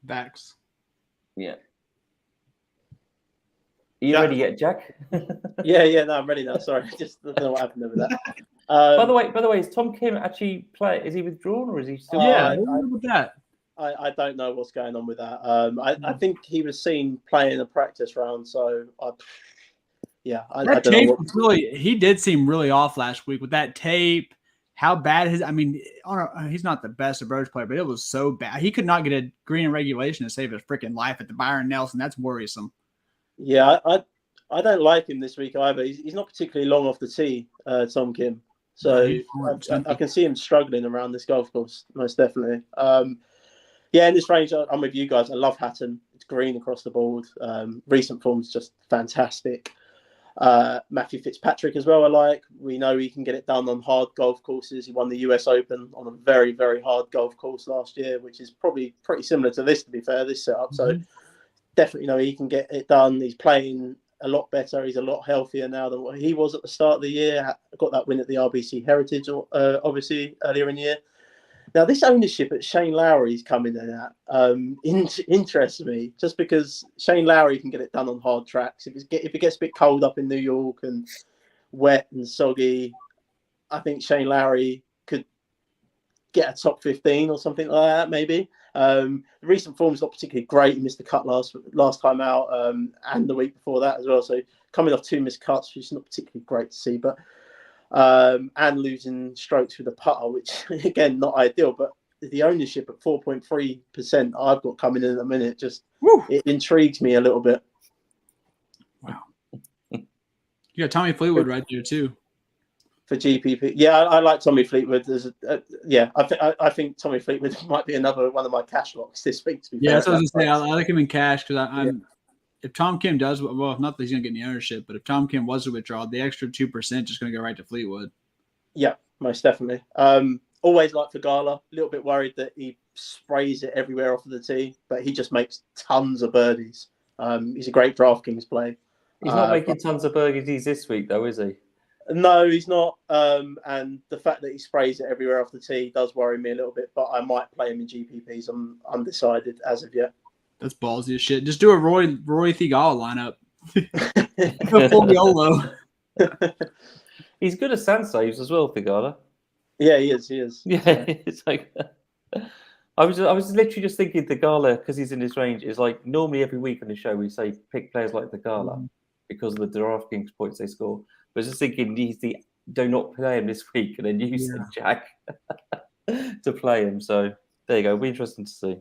Backs. Yeah. Are you ready yet, Jack? Yeah, no, I'm ready now. Sorry, just don't know what happened over that. By the way, is Tom Kim actually play? Is he withdrawn or is he still? Yeah, with that. I don't know what's going on with that. I think he was seen playing a practice round, so I don't know what. He did seem really off last week with that tape. How bad he's not the best approach player, but it was so bad. He could not get a green in regulation to save his freaking life at the Byron Nelson. That's worrisome. Yeah, I don't like him this week either. He's not particularly long off the tee, Tom Kim. So I can see him struggling around this golf course, most definitely. Yeah, in this range, I'm with you guys. I love Hatton. It's green across the board. Recent form's just fantastic. Matthew Fitzpatrick as well, I like. We know he can get it done on hard golf courses. He won the US Open on a very, very hard golf course last year, which is probably pretty similar to this, to be fair, this setup. Mm-hmm. So definitely know he can get it done. He's playing a lot better. He's a lot healthier now than what he was at the start of the year. Got that win at the RBC Heritage, obviously, earlier in the year. Now, this ownership at Shane Lowry's coming in at interests me, just because Shane Lowry can get it done on hard tracks. If it gets a bit cold up in New York and wet and soggy, I think Shane Lowry could get a top 15 or something like that, maybe. The recent form's not particularly great. He missed the cut last time out and the week before that as well. So coming off 2 missed cuts, which is not particularly great to see, but and losing strokes with a putter, which again not ideal, but the ownership at 4.3% I've got coming in at the minute it intrigues me a little bit. Wow, you got Tommy Fleetwood right there too for GPP. Yeah, I like Tommy Fleetwood. I think Tommy Fleetwood might be another one of my cash locks this week. To be fair, that's what I was gonna say. I like him in cash because I'm. If Tom Kim does, well, not that he's going to get any ownership, but if Tom Kim was to withdraw, the extra 2% is going to go right to Fleetwood. Yeah, most definitely. Always like Fagala. A little bit worried that he sprays it everywhere off of the tee, but he just makes tons of birdies. He's a great DraftKings play. He's not making tons of birdies this week, though, is he? No, he's not. And the fact that he sprays it everywhere off the tee does worry me a little bit, but I might play him in GPPs. I'm undecided as of yet. That's ballsy as shit. Just do a Roy Thigala lineup. Go full YOLO. He's good at sand saves as well, Thigala. Yeah, he is. Yeah, it's like I was literally just thinking Thigala, because he's in his range, is like normally every week on the show we say pick players like Thigala because of the DraftKings points they score. But I was just thinking do not play him this week and then use Jack to play him. So there you go. It'll be interesting to see.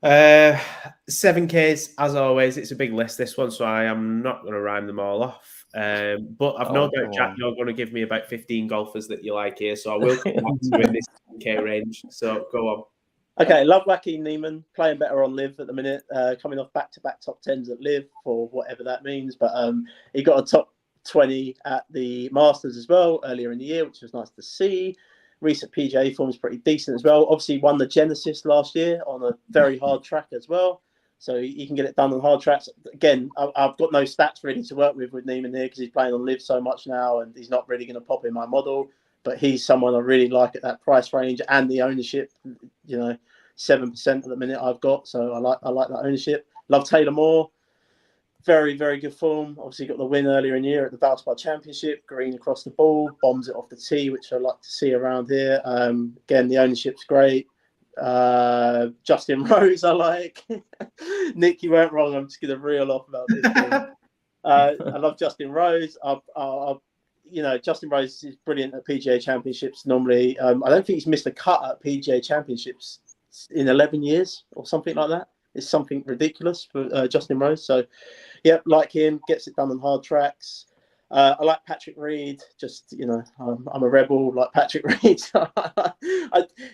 7Ks, as always, it's a big list, this one, so I am not going to rhyme them all off. But I've no doubt, Jack, you're going to give me about 15 golfers that you like here, so I will come back to you in this 7K range. So go on. Okay, love Joaquin Niemann, playing better on Live at the minute, coming off back-to-back top 10s at Live, for whatever that means. But he got a top 20 at the Masters as well earlier in the year, which was nice to see. Recent PGA form is pretty decent as well. Obviously won the Genesis last year on a very hard track as well. So he can get it done on hard tracks. Again, I've got no stats really to work with Niemann here because he's playing on Live so much now and he's not really going to pop in my model. But he's someone I really like at that price range and the ownership, 7% at the minute I've got. So I like that ownership. Love Taylor Moore. Very, very good form. Obviously got the win earlier in the year at the Valspar Championship. Green across the ball, bombs it off the tee, which I like to see around here. Again, the ownership's great. Justin Rose, I like. Nick, you weren't wrong. I'm just going to reel off about this thing. I love Justin Rose. Justin Rose is brilliant at PGA Championships normally. I don't think he's missed a cut at PGA Championships in 11 years or something like that. It's something ridiculous for Justin Rose. So, yeah, like him, gets it done on hard tracks. I like Patrick Reed. Just, I'm a rebel like Patrick Reed.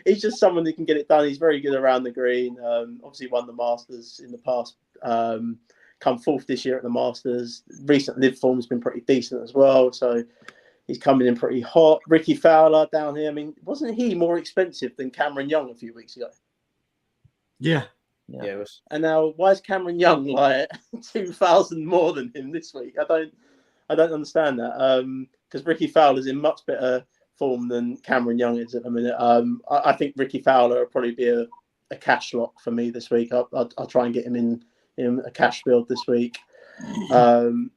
He's just someone who can get it done. He's very good around the green. Obviously won the Masters in the past. Come fourth this year at the Masters. Recent Live form has been pretty decent as well. So he's coming in pretty hot. Ricky Fowler down here. I mean, wasn't he more expensive than Cameron Young a few weeks ago? Yeah. Yeah, it was. And now, why is Cameron Young like 2,000 more than him this week? I don't understand that. Because Ricky Fowler's in much better form than Cameron Young is at the minute. I think Ricky Fowler will probably be a cash lock for me this week. I'll try and get him in a cash build this week,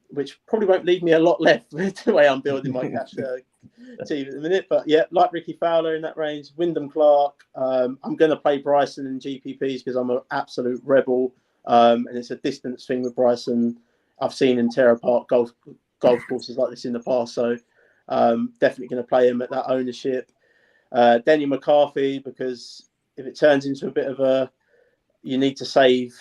which probably won't leave me a lot left with the way I'm building my team at the minute. But yeah, like Ricky Fowler in that range, Wyndham Clark. I'm going to play Bryson in GPPs because I'm an absolute rebel, and it's a distance thing with Bryson. I've seen him tear apart golf courses like this in the past, so definitely going to play him at that ownership. Denny McCarthy, because if it turns into a bit of a, you need to save.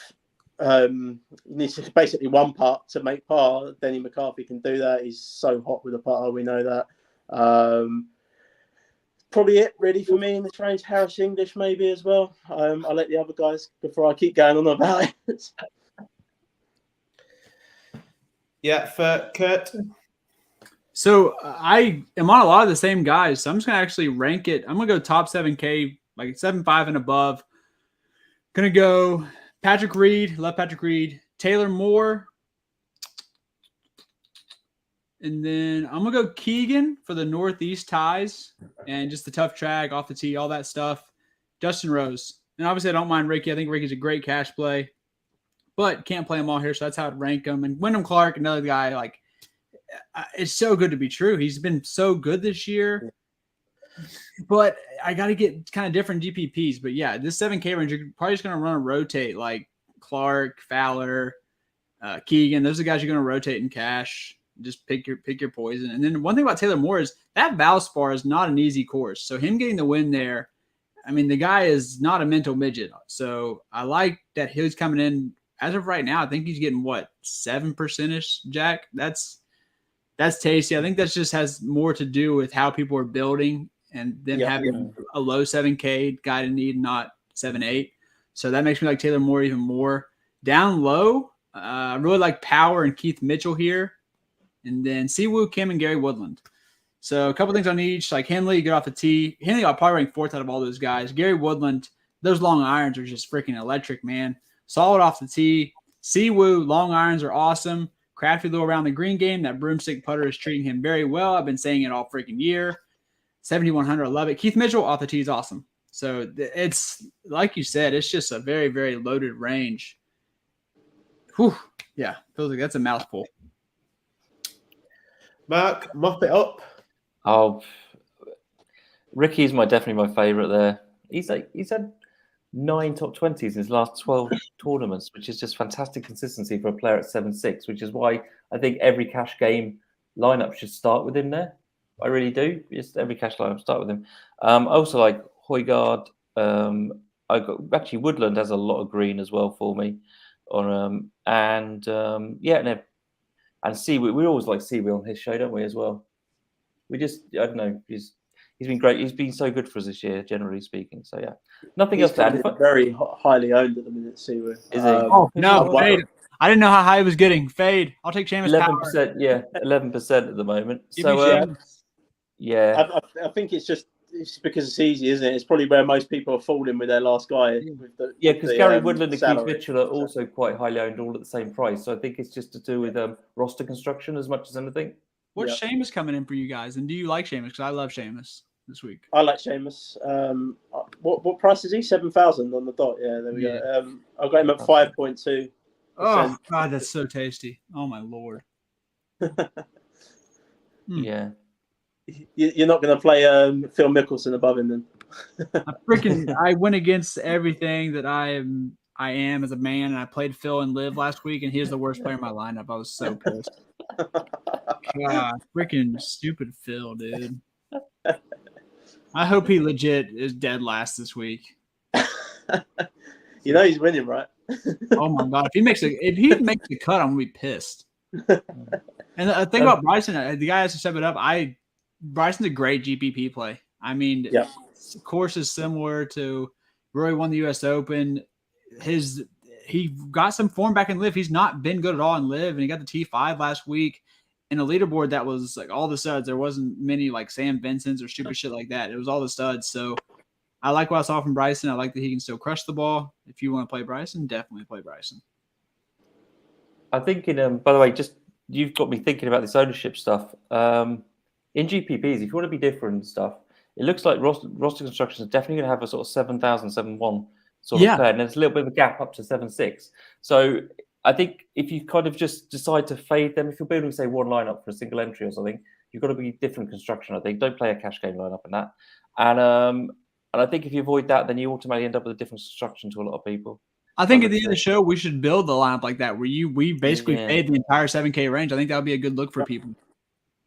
You need to basically one putt to make par. Denny McCarthy can do that. He's so hot with a putter. We know that. Probably it really for me in this range. Harris English maybe as well. I'll let the other guys before I keep going on about it. Yeah, for Kurt. So I am on a lot of the same guys. So I'm just going to actually rank it. I'm going to go top 7K, like 7.5 and above. Going to go Patrick Reed, love Patrick Reed, Taylor Moore. And then I'm going to go Keegan for the Northeast ties and just the tough track, off the tee, all that stuff. Justin Rose. And obviously I don't mind Ricky. I think Ricky's a great cash play, but can't play them all here. So that's how I'd rank them. And Wyndham Clark, another guy, like, it's so good to be true. He's been so good this year. But I got to get kind of different GPPs. But yeah, this 7K range, you're probably just going to run and rotate like Clark, Fowler, Keegan. Those are the guys you're going to rotate in cash. Just pick your poison. And then one thing about Taylor Moore is that Valspar is not an easy course. So him getting the win there, I mean, the guy is not a mental midget. So I like that he's coming in. As of right now, I think he's getting, 7%-ish, Jack? That's tasty. I think that just has more to do with how people are building and them having a low 7K guy to need, not 7.8. So that makes me like Taylor Moore even more. Down low, I really like Power and Keith Mitchell here. And then Siwoo Kim and Gary Woodland. So a couple things on each, like Henley, get off the tee. Henley, I'll probably rank fourth out of all those guys. Gary Woodland, those long irons are just freaking electric, man. Solid off the tee. Siwoo, long irons are awesome. Crafty little around the green game. That broomstick putter is treating him very well. I've been saying it all freaking year. 7,100, I love it. Keith Mitchell off the tee is awesome. So it's, like you said, it's just a very, very loaded range. Whew. Yeah, feels like that's a mouthful. Mark, mop it up. Oh, Ricky's definitely my favourite there. He's had 9 top 20s in his last 12 tournaments, which is just fantastic consistency for a player at 7.6, which is why I think every cash game lineup should start with him there. I really do. Just every cash lineup start with him. I also like Højgaard. I got actually Woodland has a lot of green as well for me. And Siwoo. We always like Siwoo on his show, don't we? As well. We just, I don't know. He's been great. He's been so good for us this year, generally speaking. So yeah, nothing else to add. Very highly owned at the minute, Siwoo. Is he? No, fade. I didn't know how high he was getting. Fade. I'll take Seamus 11%. Yeah, 11% at the moment. I think it's because it's easy, isn't it? It's probably where most people are falling with their last guy. Because Gary Woodland and Keith Mitchell are also quite highly owned, all at the same price. So I think it's just to do with roster construction as much as anything. What's Seamus coming in for you guys? And do you like Seamus? Because I love Seamus this week. I like Seamus. What price is he? 7,000 on the dot. Yeah, there we go. I've got him at 5.2. Oh God, that's so tasty. Oh my Lord. Yeah. You're not going to play Phil Mickelson above him then? I went against everything that I am as a man, and I played Phil and Liv last week, and he was the worst player in my lineup. I was so pissed. God, freaking stupid Phil, dude. I hope he legit is dead last this week. You know he's winning, right? Oh my God! If he makes the cut, I'm gonna be pissed. And the thing about Bryson, the guy has to step it up. Bryson's a great GPP play. I mean, course is similar to Rory won the U.S. Open. He got some form back in Liv. He's not been good at all in Liv, and he got the T5 last week. In a leaderboard that was like all the studs. There wasn't many like Sam Vincent's or stupid shit like that. It was all the studs. So I like what I saw from Bryson. I like that he can still crush the ball. If you want to play Bryson, definitely play Bryson. I think by the way, just you've got me thinking about this ownership stuff. In GPPs, if you want to be different and stuff, it looks like roster construction is definitely going to have a sort of 7,000, 7,1 sort of player, and there's a little bit of a gap up to 7.6. So I think if you kind of just decide to fade them, if you're building, say, one lineup for a single entry or something, You've got to be different construction. I think don't play a cash game lineup in that, and I think if you avoid that, then you automatically end up with a different construction to a lot of people. I think at the end of the show, we should build the lineup like that, where we basically Yeah. fade the entire 7K range. I think that would be a good look for people.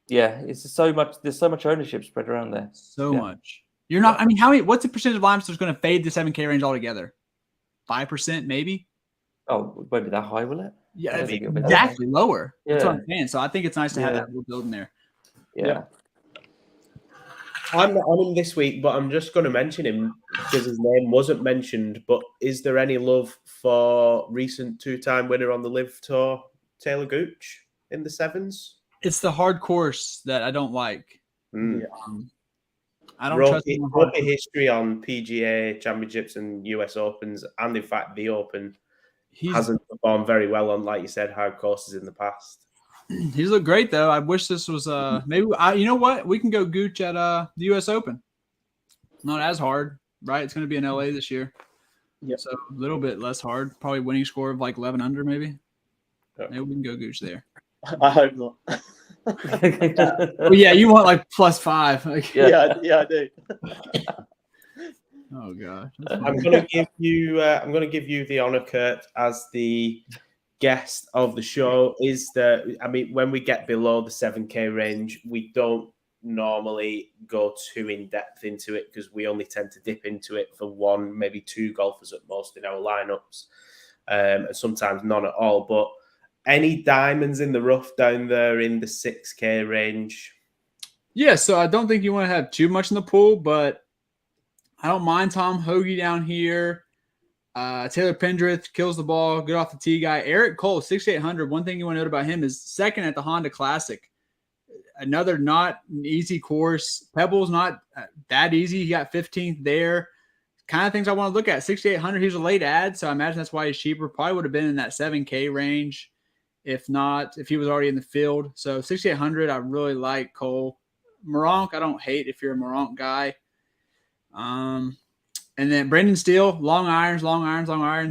Yeah, it's so much. There's so much ownership spread around there. So much. You're not. I mean, what's the percentage of lineups that's going to fade the 7K range altogether? 5%, maybe. Oh, won't be that high, will it? Yeah, exactly. Lower. Yeah. That's what I'm saying. So I think it's nice to have that little build in there. Yeah. I'm not on him this week, but I'm just going to mention him because his name wasn't mentioned. But is there any love for recent 2-time winner on the Live Tour, Taylor Gooch, in the sevens? It's the hard course that I don't like. Mm. I don't trust him. Ropey history on PGA championships and US Opens, and in fact the Open hasn't performed very well on, like you said, hard courses in the past. He's looked great though. I wish this was maybe you know what, we can go Gooch at the US Open. Not as hard, right? It's going to be in LA this year. Yeah, so a little bit less hard. Probably winning score of like 11 under, maybe. Maybe we can go Gooch there. I hope not. Well, yeah, you want like +5. Like, yeah, I do. Oh gosh, I'm going to give you the honor, Kurt, as the guest of the show. When we get below the 7K range, we don't normally go too in depth into it because we only tend to dip into it for one, maybe two golfers at most in our lineups, and sometimes none at all. But any diamonds in the rough down there in the 6K range? Yeah, so I don't think you want to have too much in the pool, but I don't mind Tom Hoagie down here. Taylor Pendrith kills the ball, good off the tee guy. Eric Cole, 6,800. One thing you want to note about him is second at the Honda Classic. Another not an easy course. Pebbles not that easy. He got 15th there. Kind of things I want to look at. 6,800. He was a late ad, so I imagine that's why he's cheaper. Probably would have been in that 7K range. If not, if he was already in the field. So 6,800, I really like Cole. Moronk, I don't hate if you're a Moronk guy. And then Brendan Steele, long irons,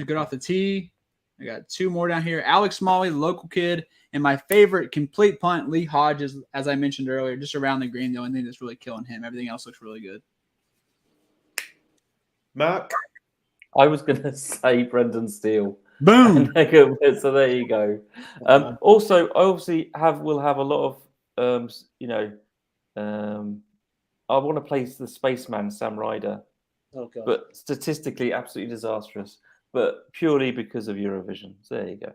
good off the tee. I got two more down here. Alex Smalley, the local kid, and my favorite complete punt, Lee Hodges, as I mentioned earlier, just around the green. The only thing that's really killing him. Everything else looks really good. Mark? I was going to say Brendan Steele. Boom. So there you go. Also, I obviously will have a lot of, I want to place the spaceman Sam Ryder. Oh, God. But statistically, absolutely disastrous. But purely because of Eurovision. So there you go.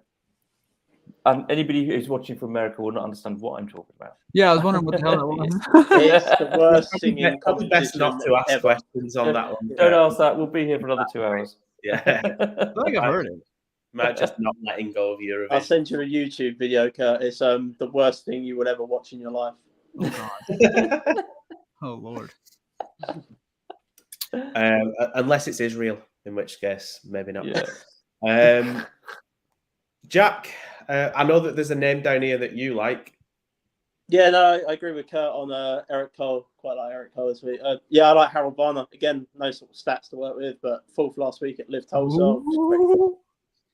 And anybody who's watching from America will not understand what I'm talking about. Yeah, I was wondering what the hell that was. It's the worst singing Probably best not to ask questions on that one. Don't ask that. We'll be here for another 2 hours. Yeah. I think I've heard it. Might just not letting go of Eurovision. I'll send you a YouTube video, Kurt. It's the worst thing you would ever watch in your life. Oh Lord. Unless it's Israel, in which case maybe not. Yeah. Jack, I know that there's a name down here that you like. Yeah, no, I agree with Kurt on Eric Cole. Quite like Eric Cole this week. I like Harold Varner. Again, no sort of stats to work with, but fourth last week at Live Tulsa.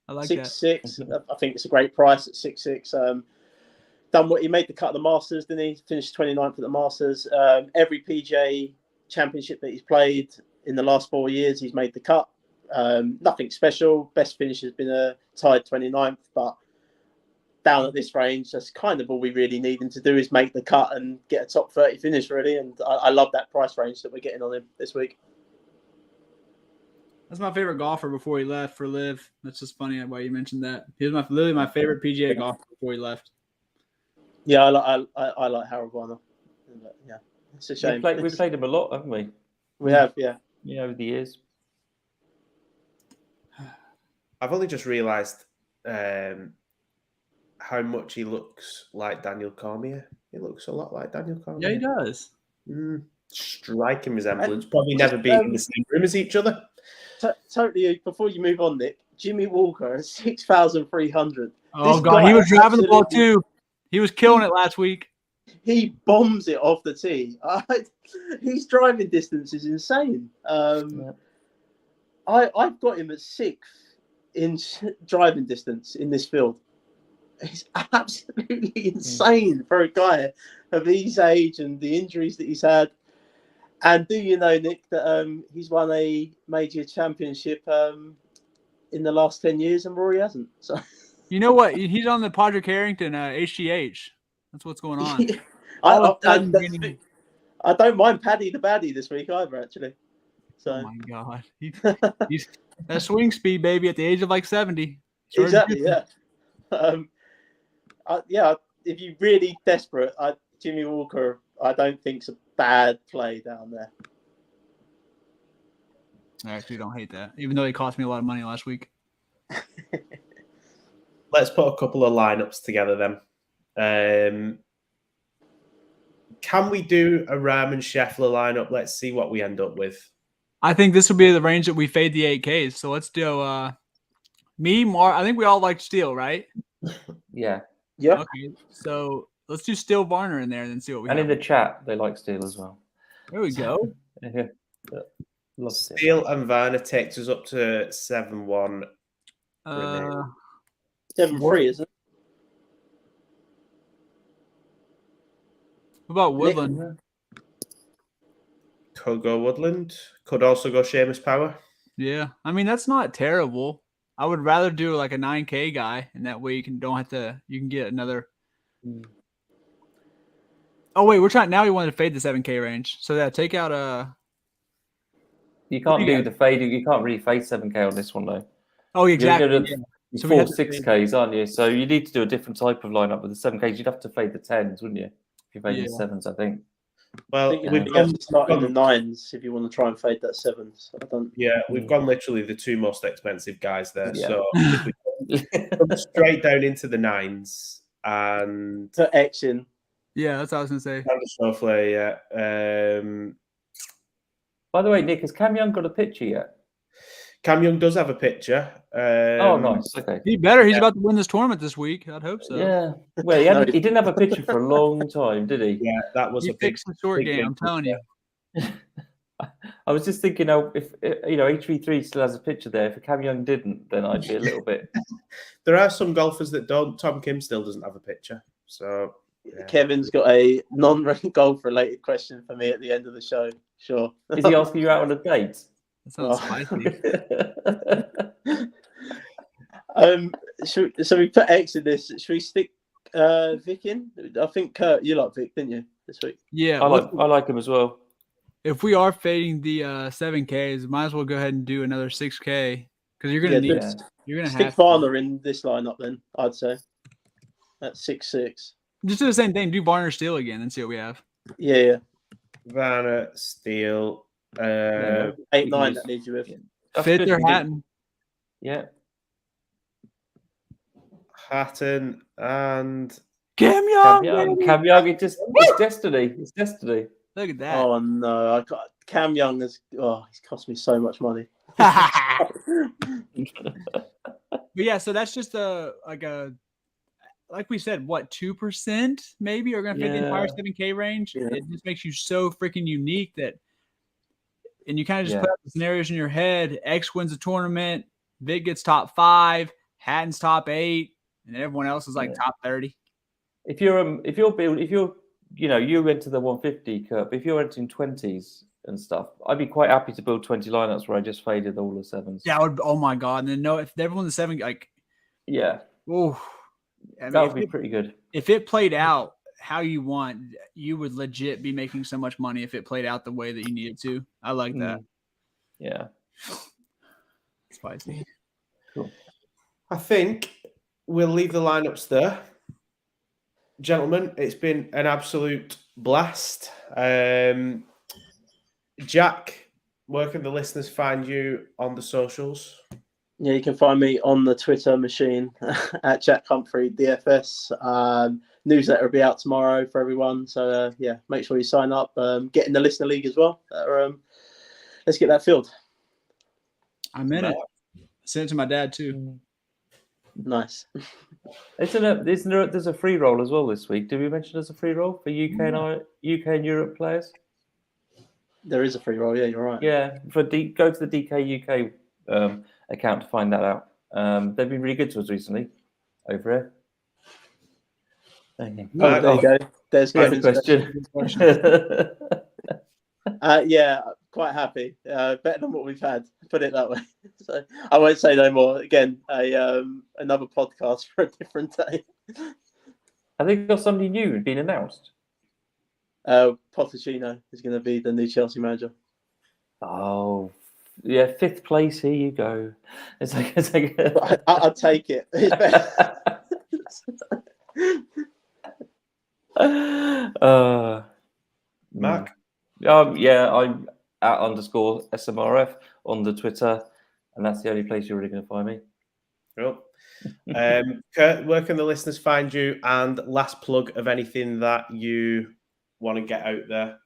I like 6-6. I think it's a great price at 6-6. Done what he made the cut at the Masters, didn't he? Finished 29th at the Masters. Every PGA championship that he's played in the last 4 years, he's made the cut. Nothing special. Best finish has been a tied 29th, but down at this range, that's kind of all we really need him to do is make the cut and get a top 30 finish, really. And I love that price range that we're getting on him this week. That's my favorite golfer before he left for Live. That's just funny why you mentioned that. He was literally my favorite PGA golfer before he left. Yeah, I like Harold Varner. Yeah, it's a shame. We've played him a lot, haven't we? We have, yeah. Yeah, over the years. I've only just realised how much he looks like Daniel Cormier. He looks a lot like Daniel Cormier. Yeah, he does. Striking resemblance. Probably never been in the same room as each other. Totally. Before you move on, Nick, Jimmy Walker at 6,300. Oh God, he was driving the ball too. He was killing it last week. He bombs it off the tee. His driving distance is insane. I've got him at 6th in driving distance in this field. is absolutely insane for a guy of his age and the injuries that he's had. And do you know, Nick, that he's won a major championship in the last 10 years and Rory hasn't? So You know what? He's on the Padraig Harrington HGH. That's what's going on. I don't mind Paddy the Baddie this week either, actually. So oh my God, he's that swing speed, baby, at the age of like 70. exactly, yeah. Yeah, if you're really desperate, Jimmy Walker, I don't think's a bad play down there. I actually don't hate that, even though he cost me a lot of money last week. Let's put a couple of lineups together then. Can we do a Ram and Scheffler lineup? Let's see what we end up with. I think this will be the range that we fade the 8Ks. So let's do me, Mark. I think we all like Steele, right? Yeah. Yeah. Okay, so let's do Steele Varner in there and then see what we have. And in the chat, they like Steele as well. There we go. Yeah. Love Steele. Steele and Varner takes us up to 7-1. 7-3, isn't it? What about Woodland? Could go Woodland. Could also go Seamus Power. Yeah, I mean that's not terrible. I would rather do like a 9K guy, and that way you can get another. Oh wait, we're trying now. We wanted to fade the 7K range, so yeah, take out You can't do the fade. You can't really fade 7K on this one though. Oh, exactly. You're So 4 6Ks, aren't you? So you need to do a different type of lineup with the 7Ks. You'd have to fade the 10s, wouldn't you? If you fade the 7s, I think. Well, we've gone in the 9s if you want to try and fade that 7s. We've gone literally the two most expensive guys there. Yeah. So if we come straight down into the 9s and put X in. Yeah, that's what I was gonna say. Snowflake, yeah. By the way, Nick, has Cam Young got a picture yet? Cam Young does have a picture. Oh, nice. Okay. He better. He's about to win this tournament this week. I'd hope so. Yeah. Well, he didn't have a picture for a long time, did he? Yeah, that was he fixed the short game. I'm telling you. I was just thinking, if H3 still has a picture there. If Cam Young didn't, then I'd be a little bit. There are some golfers that don't. Tom Kim still doesn't have a picture. So yeah. Kevin's got a non-golf related question for me at the end of the show. Sure. Is he asking you out on a date? That sounds spicy. So we put X in this. Should we stick Vic in? I think Kurt, you like Vic, didn't you, this week? Yeah, I like him as well. If we are fading the 7Ks, might as well go ahead and do another 6K because you're gonna need. You're gonna stick have Varner in this lineup. Then I'd say that's 6-6. Just do the same thing. Do Varner Steele again and see what we have. Yeah. Varner, Steele, 8-9 that leaves you with. Fit their Hatton. Yeah. Hatton and Cam Young. Cam Young. It's destiny. It's destiny. Look at that. Oh no! I got Cam Young has. Oh, he's cost me so much money. But yeah, so that's just like we said, what 2% maybe are going to fit the entire 7K range. Yeah. It just makes you so freaking unique and you kind of just put up the scenarios in your head. X wins the tournament, Vic gets top 5, Hatton's top 8, and everyone else is like top 30. If you went to the 150 Kurt, but if you're entering 20s and stuff, I'd be quite happy to build 20 lineups where I just faded all the 7s. Yeah, oh my god! And then if everyone the 7 that would be pretty good. If it played out how you want, you would legit be making so much money if it played out the way that you needed to. I like that. Yeah. Spicy. Cool. I think we'll leave the lineups there. Gentlemen, it's been an absolute blast. Jack, where can the listeners find you on the socials? Yeah, you can find me on the Twitter machine at Jack Humphrey DFS. Newsletter will be out tomorrow for everyone. So, make sure you sign up. Get in the Listener League as well. Let's get that filled. I'm in it. Send it to my dad, too. Nice. There's a free roll as well this week. Did we mention there's a free roll for UK and Europe players? There is a free roll. Yeah, you're right. Yeah, go to the DK UK account to find that out. They've been really good to us recently over here. Okay. Oh, there you go. There's Here's Kevin's the question. question. Yeah, quite happy. Better than what we've had. Put it that way. So I won't say no more. Again, another podcast for a different day. I think got somebody new being announced. Pochettino is going to be the new Chelsea manager. Oh, yeah, 5th place. Here you go. It's like I'll take it. It's better. Mark? Yeah, I'm at _SMRF on the Twitter, and that's the only place you're really going to find me. Cool. Kurt, where can the listeners find you? And last plug of anything that you want to get out there.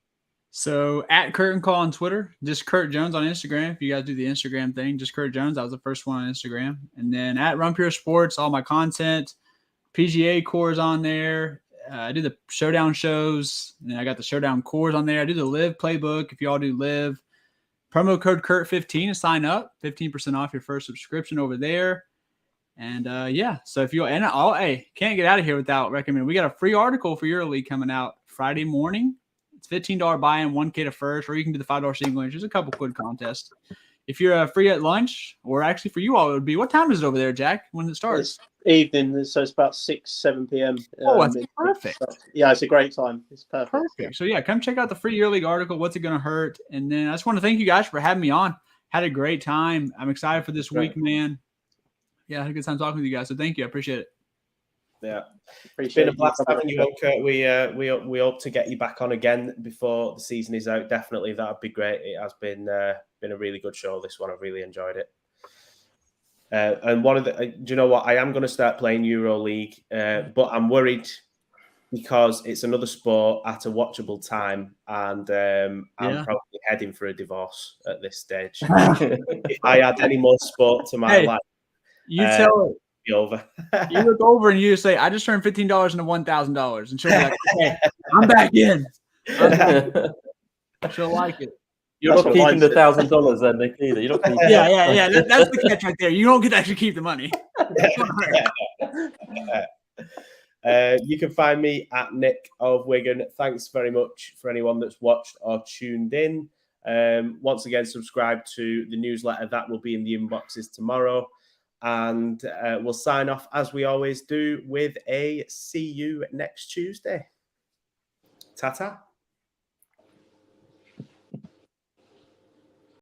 So at Curtain Call on Twitter, just Kurt Jones on Instagram. If you guys do the Instagram thing, just Kurt Jones. That was the first one on Instagram. And then at RunPureSports, all my content, PGA cores on there. I do the Showdown shows, and then I got the Showdown cores on there. I do the Live playbook. If y'all do Live, promo code Kurt15 to sign up, 15% off your first subscription over there. And yeah, so if you hey, can't get out of here without recommending. We got a free article for EuroLeague coming out Friday morning. It's $15 buy-in, $1K to first, or you can do the $5 single inch. There's a couple quid contest. If you're free at lunch, or actually for you all, it would be, what time is it over there, Jack, when it starts? It's evening, so it's about 6-7 p.m. Oh, that's perfect. Yeah, it's a great time. It's perfect. Perfect. So yeah, come check out the free EuroLeague article. What's it going to hurt? And then I just want to thank you guys for having me on. Had a great time. I'm excited for this week, man. Yeah, I had a good time talking with you guys. So thank you. I appreciate it. Yeah, Appreciate it's been a it. blast having you on, Kurt. We hope to get you back on again before the season is out. Definitely, that'd be great. It has been a really good show. This one, I've really enjoyed it. And one of the, do you know what? I am going to start playing EuroLeague, but I'm worried because it's another sport at a watchable time, and I'm probably heading for a divorce at this stage. If I add any more sport to my life, you tell it. Be over. You look over and you say, "I just turned $15 into $1,000," and she'll be like, "Okay, I'm back in." She'll like it. You're not keeping the $1,000 then, Nick, either. You're not keeping yeah. That's the catch right there. You don't get to actually keep the money. You can find me at Nick of Wigan. Thanks very much for anyone that's watched or tuned in. Once again, subscribe to the newsletter. That will be in the inboxes tomorrow. And we'll sign off, as we always do, with a see you next Tuesday. Ta-ta.